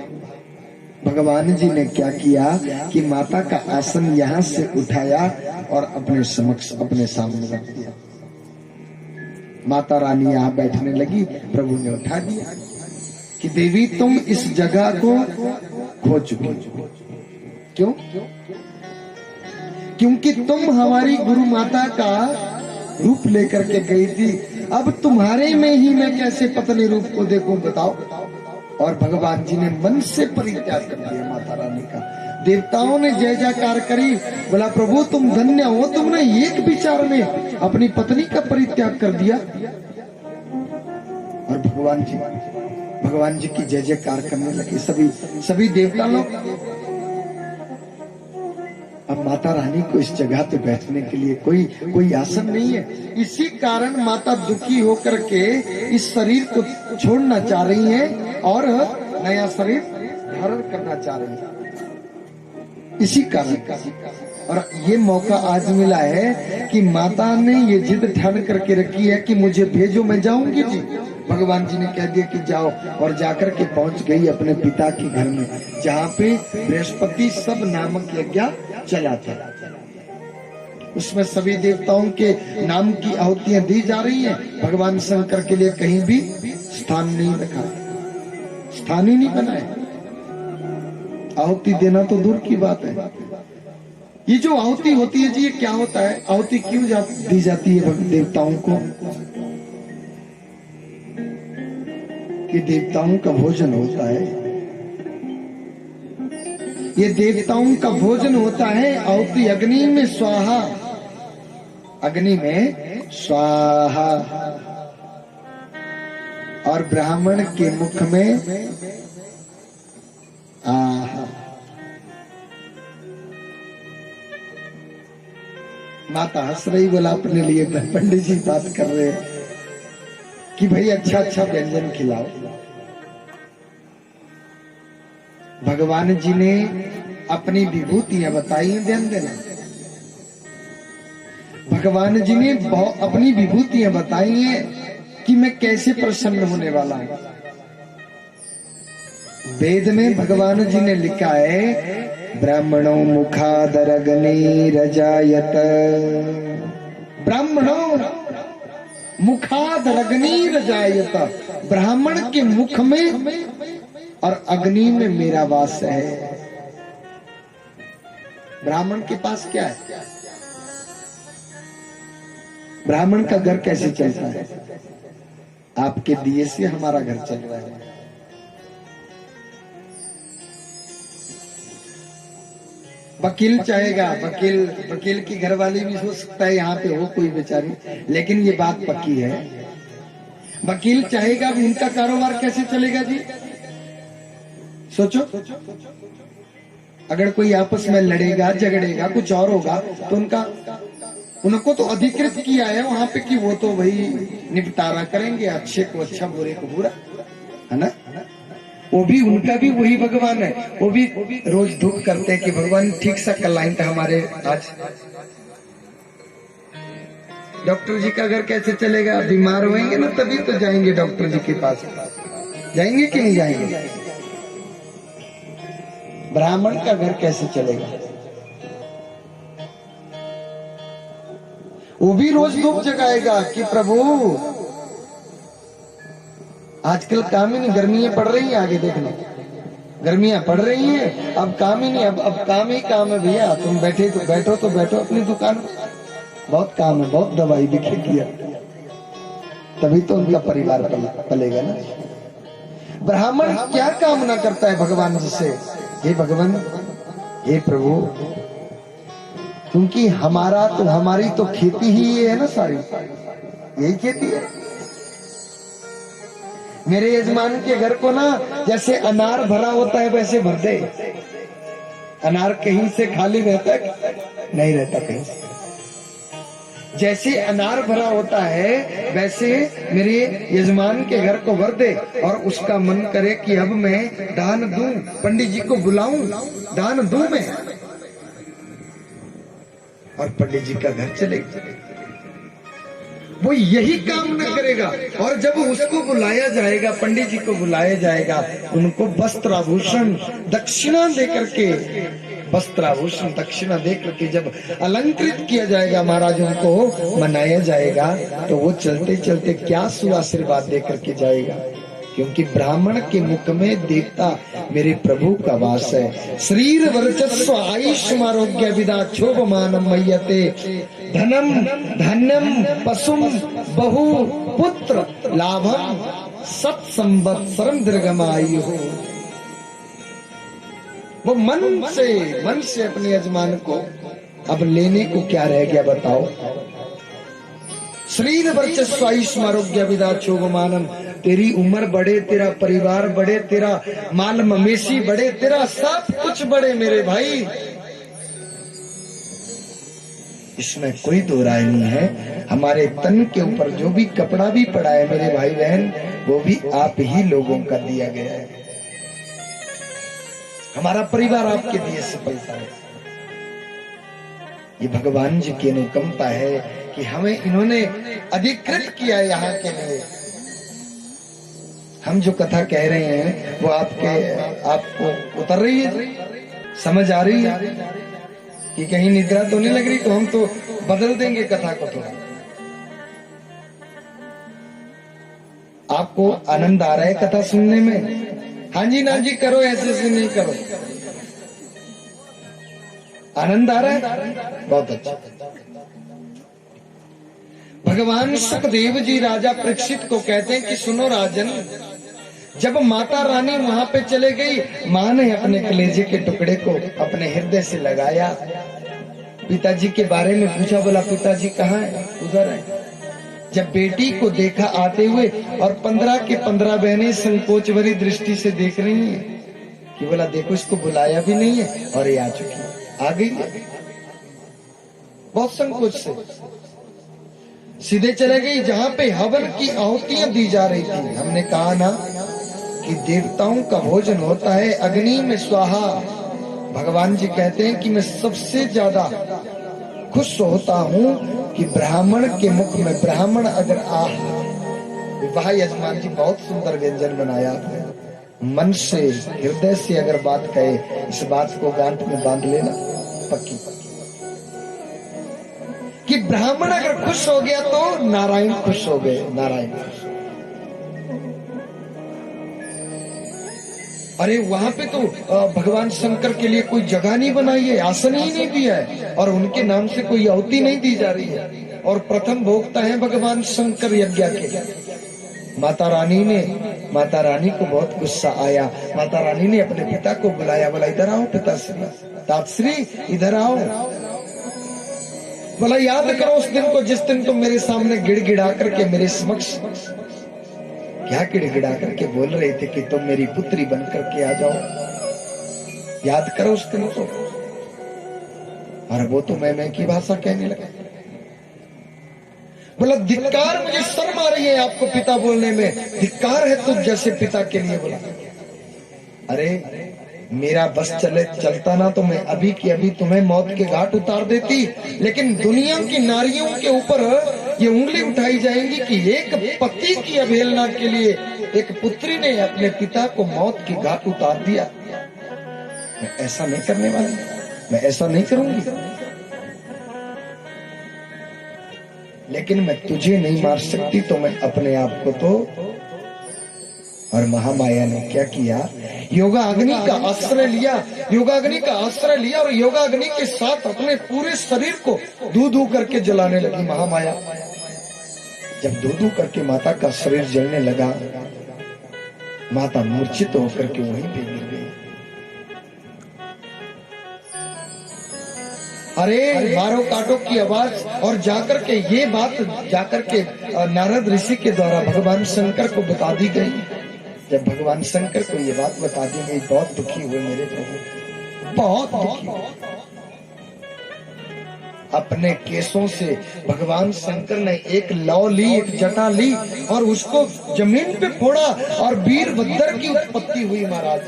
भगवान जी ने क्या किया कि माता का आसन यहाँ से उठाया और अपने समक्ष, अपने सामने रख दिया। माता रानी यहाँ बैठने लगी, प्रभु ने उठा दिया कि देवी तुम इस जगह को खो चुकी। क्यों? क्योंकि तुम हमारी गुरु माता का रूप लेकर के गई थी, अब तुम्हारे में ही मैं कैसे पत्नी रूप को देखूं बताओ। और भगवान जी ने मन से परित्याग कर दिया माता रानी का। देवताओं ने जय जयकार करी, बोला प्रभु तुम धन्य हो, तुमने एक विचार में अपनी पत्नी का परित्याग कर दिया। और भगवान जी की जय जयकार करने लगे सभी देवता लोग। अब माता रानी को इस जगह पे बैठने के लिए कोई आसन नहीं है। इसी कारण माता दुखी होकर के इस शरीर को छोड़ना चाह रही हैं और नया शरीर धारण करना चाह रही है। इसी कारण और ये मौका आज मिला है कि माता ने ये जिद ठान करके रखी है कि मुझे भेजो, मैं जाऊंगी जी। भगवान जी ने कह दिया कि जाओ, और जाकर के पहुंच गई अपने पिता के घर में, जहाँ पे बृहस्पति सब नामक यज्ञ चला था। उसमें सभी देवताओं के नाम की आहुतियां दी जा रही हैं। भगवान शंकर के लिए कहीं भी स्थान नहीं रखा, स्थान ही नहीं बनाया। आहुति देना तो दूर की बात है। ये जो आहुति होती है जी, ये क्या होता है? आहुति क्यों दी जाती है देवताओं को? कि देवताओं का भोजन होता है, ये देवताओं का भोजन होता है। आहुति अग्नि में स्वाहा, अग्नि में स्वाहा, और ब्राह्मण के मुख में आहा। माता हंस रही, बोला अपने लिए पंडित जी बात कर रहे हैं कि भाई अच्छा अच्छा व्यंजन खिलाओ। भगवान जी ने अपनी विभूतियां बताई, ध्यान देना। भगवान जी ने अपनी विभूतियां बताई हैं कि मैं कैसे प्रसन्न होने वाला हूं। वेद में भगवान जी ने लिखा है, ब्राह्मणों मुखादरग्नि रजायत, ब्राह्मणों मुखादरग्नि रजायत, ब्राह्मण के मुख में और अग्नि में मेरा वास है। ब्राह्मण के पास क्या है? ब्राह्मण का घर कैसे चलता है? आपके दिए से हमारा घर चल रहा है। वकील चाहेगा, वकील की घरवाली भी हो सकता है यहाँ पे हो कोई बेचारी, लेकिन ये बात पक्की है, वकील चाहेगा भी उनका कारोबार कैसे चलेगा जी? सोचो, अगर कोई आपस में लड़ेगा झगड़ेगा कुछ और होगा तो उनको तो अधिकृत किया है वहां पे कि वो तो भाई निपटारा करेंगे, अच्छे को अच्छा बुरे को बुरा, है ना? वो भी उनका भी वही भगवान है। वो भी रोज दुख करते हैं कि भगवान ठीक सा कल था हमारे आज। डॉक्टर जी का घर कैसे चलेगा? बीमार होंगे ना तभी तो जाएंगे डॉक्टर जी के पास, जाएंगे कि नहीं जाएंगे? ब्राह्मण का घर कैसे चलेगा? वो भी रोज दुख जगाएगा कि प्रभु आजकल काम ही नहीं, गर्मियां पड़ रही हैं, आगे देखना गर्मियां पड़ रही हैं, अब काम ही नहीं, अब काम ही काम है भैया। तुम बैठो अपनी दुकान, बहुत काम है, बहुत दवाई बिखेगी, तभी तो उनका परिवार पलेगा ना। ब्राह्मण क्या कामना करता है भगवान जी से? हे भगवान, हे प्रभु, क्योंकि हमारी तो खेती ही ये है ना, सारी यही खेती है। मेरे यजमान के घर को ना जैसे अनार भरा होता है वैसे भर दे, अनार कहीं से खाली रहता है? नहीं रहता कहीं से। जैसे अनार भरा होता है वैसे मेरे यजमान के घर को भर दे और उसका मन करे कि अब मैं दान दूं, पंडित जी को बुलाऊं, दान दूं मैं, और पंडित जी का घर चले, वो यही काम न करेगा। और जब उसको बुलाया जाएगा, पंडित जी को बुलाया जाएगा, उनको वस्त्र आभूषण दक्षिणा दे करके, वस्त्र आभूषण दक्षिणा दे करके जब अलंकृत किया जाएगा, महाराज उनको मनाया जाएगा, तो वो चलते चलते क्या सुआशीर्वाद दे करके जाएगा, क्योंकि ब्राह्मण के मुख में देवता मेरे प्रभु का वास है। शरीर वर्चस्व आयुष्म आरोग्य विदा क्षोभमानम मय्यते, धनम धन्यम पशुम बहु पुत्र लाभम सत संवत्सरम दीर्घमायु। वो मन से अपने यजमान को अब लेने को क्या रह गया बताओ। शरीर वर्चस्व आयुष्म आरोग्य विदा क्षोभमानम, तेरी उम्र बढ़े, तेरा परिवार बढ़े, तेरा माल मवेशी बढ़े, तेरा सब कुछ बढ़े मेरे भाई, इसमें कोई दो राय नहीं है। हमारे तन के ऊपर जो भी कपड़ा भी पड़ा है मेरे भाई बहन, वो भी आप ही लोगों का दिया गया है। हमारा परिवार आपके दिए से पलता है। ये भगवान जी की अनुकंपा है कि हमें इन्होंने अधिकृत किया है यहाँ के लिए। हम जो कथा कह रहे हैं वो आपको उतर रही है, समझ आ रही है कि कहीं निद्रा तो नहीं लग रही? तो हम तो बदल देंगे कथा को थोड़ा। आपको आनंद आ रहा है कथा सुनने में? हाँ जी ना जी करो, ऐसे नहीं करो। आनंद आ रहा है? बहुत अच्छा। भगवान सुखदेव जी राजा परीक्षित को कहते हैं कि सुनो राजन, जब माता रानी वहां पे चले गई, माँ ने अपने कलेजे के टुकड़े को अपने हृदय से लगाया, पिताजी के बारे में पूछा, बोला पिताजी कहाँ है? उधर है। जब बेटी को देखा आते हुए और 15 के 15 बहनें संकोच भरी दृष्टि से देख रही हैं कि बोला देखो इसको बुलाया भी नहीं है और ये आ चुकी है, आ गई है। बहुत संकोच से सीधे चले गई जहां पे हवन की आहुतियां दी जा रही थी। हमने कहा ना कि देवताओं का भोजन होता है अग्नि में स्वाहा। भगवान जी कहते हैं कि मैं सबसे ज्यादा खुश होता हूं कि ब्राह्मण के मुख में, ब्राह्मण अगर वाह यजमान जी बहुत सुंदर व्यंजन बनाया, मन से हृदय से अगर बात कहे, इस बात को गांठ में बांध लेना पक्की, कि ब्राह्मण अगर खुश हो गया तो नारायण खुश हो गए, नारायण खुश। अरे वहां पे तो भगवान शंकर के लिए कोई जगह नहीं बनाई है, आसन ही नहीं दिया है, और उनके नाम से कोई आहुति नहीं दी जा रही है, और प्रथम भोक्ता है भगवान शंकर यज्ञ के। माता रानी को बहुत गुस्सा आया। माता रानी ने अपने पिता को बुलाया, बोला इधर आओ पिताश्री, तातश्री इधर आओ। बोला याद करो उस दिन को जिस दिन तुम मेरे सामने गिड़गिड़ा करके मेरे समक्ष क्या गिड़गिड़ा करके बोल रहे थे कि तुम मेरी पुत्री बन करके आ जाओ, याद करो उस दिन को। और वो तो मैं की भाषा कहने लगा। बोला धिक्कार, मुझे शर्म आ रही है आपको पिता बोलने में, धिक्कार है तुम जैसे पिता के लिए। बोला अरे मेरा बस चलता ना तो मैं अभी की अभी तुम्हें मौत के घाट उतार देती, लेकिन दुनिया की नारियों के ऊपर ये उंगली उठाई जाएंगी कि एक पति की अवहेलना के लिए एक पुत्री ने अपने पिता को मौत के घाट उतार दिया। मैं ऐसा नहीं करने वाली, मैं ऐसा नहीं करूंगी। लेकिन मैं तुझे नहीं मार सकती तो मैं अपने आप को तो। और महामाया ने क्या किया, योगाग्नि का आश्रय लिया, योगाग्नि का आश्रय लिया और योगाग्नि के साथ अपने पूरे शरीर को धू करके जलाने लगी महामाया। जब धू करके माता का शरीर जलने लगा, माता मूर्छित होकर के वहीं पे गिर गई। अरे मारो काटो की आवाज, और जाकर के ये बात जाकर के नारद ऋषि के द्वारा भगवान शंकर को बता दी गई। जब भगवान शंकर को ये बात बता दी गई, बहुत दुखी हुए मेरे प्रभु। बहुत दुखी। अपने केसों से भगवान शंकर ने एक लौ ली, एक जटा ली और उसको जमीन पे फोड़ा और वीरभद्र की उत्पत्ति हुई महाराज।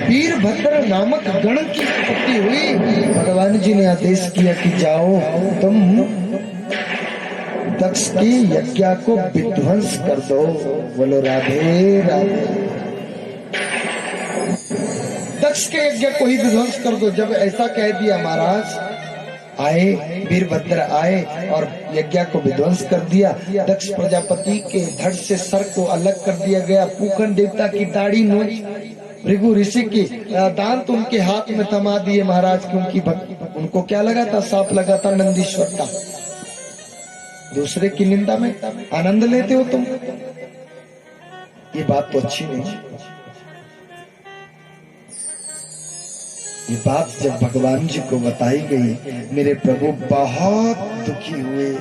वीरभद्र नामक गण की उत्पत्ति हुई। भगवान जी ने आदेश किया कि जाओ तुम दक्ष के यज्ञ को विध्वंस कर दो। बोलो राधे राधे। दक्ष के यज्ञ को ही विध्वंस कर दो। जब ऐसा कह दिया महाराज, आए वीरभद्र आए और यज्ञ को विध्वंस कर दिया। दक्ष प्रजापति के धड़ से सर को अलग कर दिया गया। पूकन देवता की दाढ़ी नोच भृगु ऋषि के दांत उनके हाथ में थमा दिए महाराज, क्योंकि उनको क्या लगा था, सांप लगा था नंदीश्वर का। दूसरे की निंदा में आनंद लेते हो तुम, ये बात तो अच्छी नहीं। ये बात जब भगवान जी को बताई गई, मेरे प्रभु बहुत दुखी हुए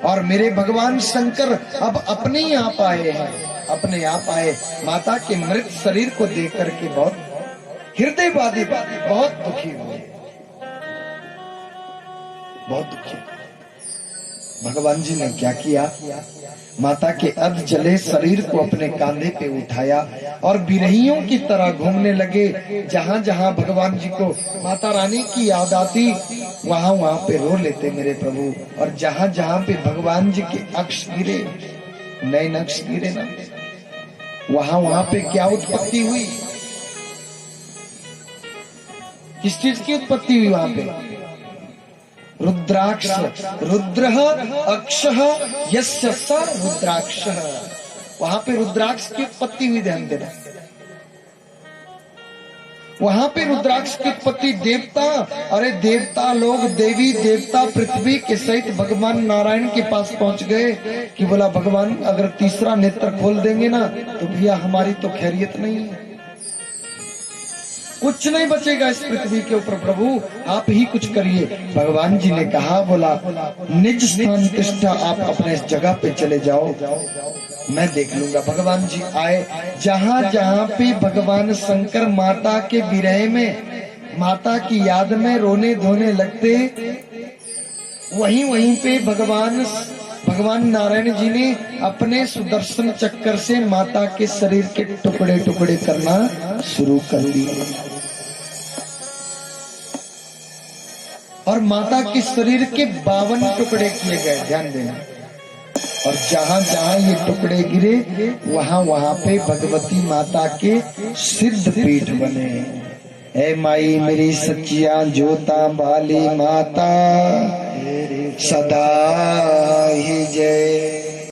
और मेरे भगवान शंकर अब अपने ही आप आए हैं, अपने आप आए। माता के मृत शरीर को देख करके बहुत हृदयवादी, बहुत दुखी हुए, बहुत दुखी। भगवान जी ने क्या किया, माता के अर्ध जले शरीर को अपने कांधे पे उठाया और बिरहियों की तरह घूमने लगे। जहां जहां भगवान जी को माता रानी की याद आती, वहां वहां पे रो लेते मेरे प्रभु। और जहां जहां पे भगवान जी के अक्ष गिरे, नयन अक्ष गिरे ना, वहां वहां पे क्या उत्पत्ति हुई, किस चीज की उत्पत्ति हुई वहां पे? रुद्राक्ष। रुद्र अक्षः यस्य स रुद्राक्ष। वहां पे रुद्राक्ष की उत्पत्ति हुई, ध्यान देना। वहां पे रुद्राक्ष की उत्पत्ति। देवता, अरे देवता लोग, देवी देवता पृथ्वी के सहित भगवान नारायण के पास पहुंच गए कि बोला भगवान अगर तीसरा नेत्र खोल देंगे ना तो भैया हमारी तो खैरियत नहीं है, कुछ नहीं बचेगा इस पृथ्वी के ऊपर, प्रभु आप ही कुछ करिए। भगवान जी ने कहा, बोला निज स्थान तिष्ठा, आप अपने इस जगह पे चले जाओ, मैं देख लूंगा। भगवान जी आए। जहां जहां पे भगवान शंकर माता के विरह में, माता की याद में रोने धोने लगते, वहीं वहीं पे भगवान नारायण जी ने अपने सुदर्शन चक्कर से माता के शरीर के टुकड़े टुकड़े करना शुरू कर दिए और माता के शरीर के 52 टुकड़े किए गए, ध्यान देना। और जहां जहां ये टुकड़े गिरे, वहां वहां पे भगवती माता के सिद्ध पीठ बने। ऐ माई मेरी सच्चिया जोता बाली माता, सदा ही जय।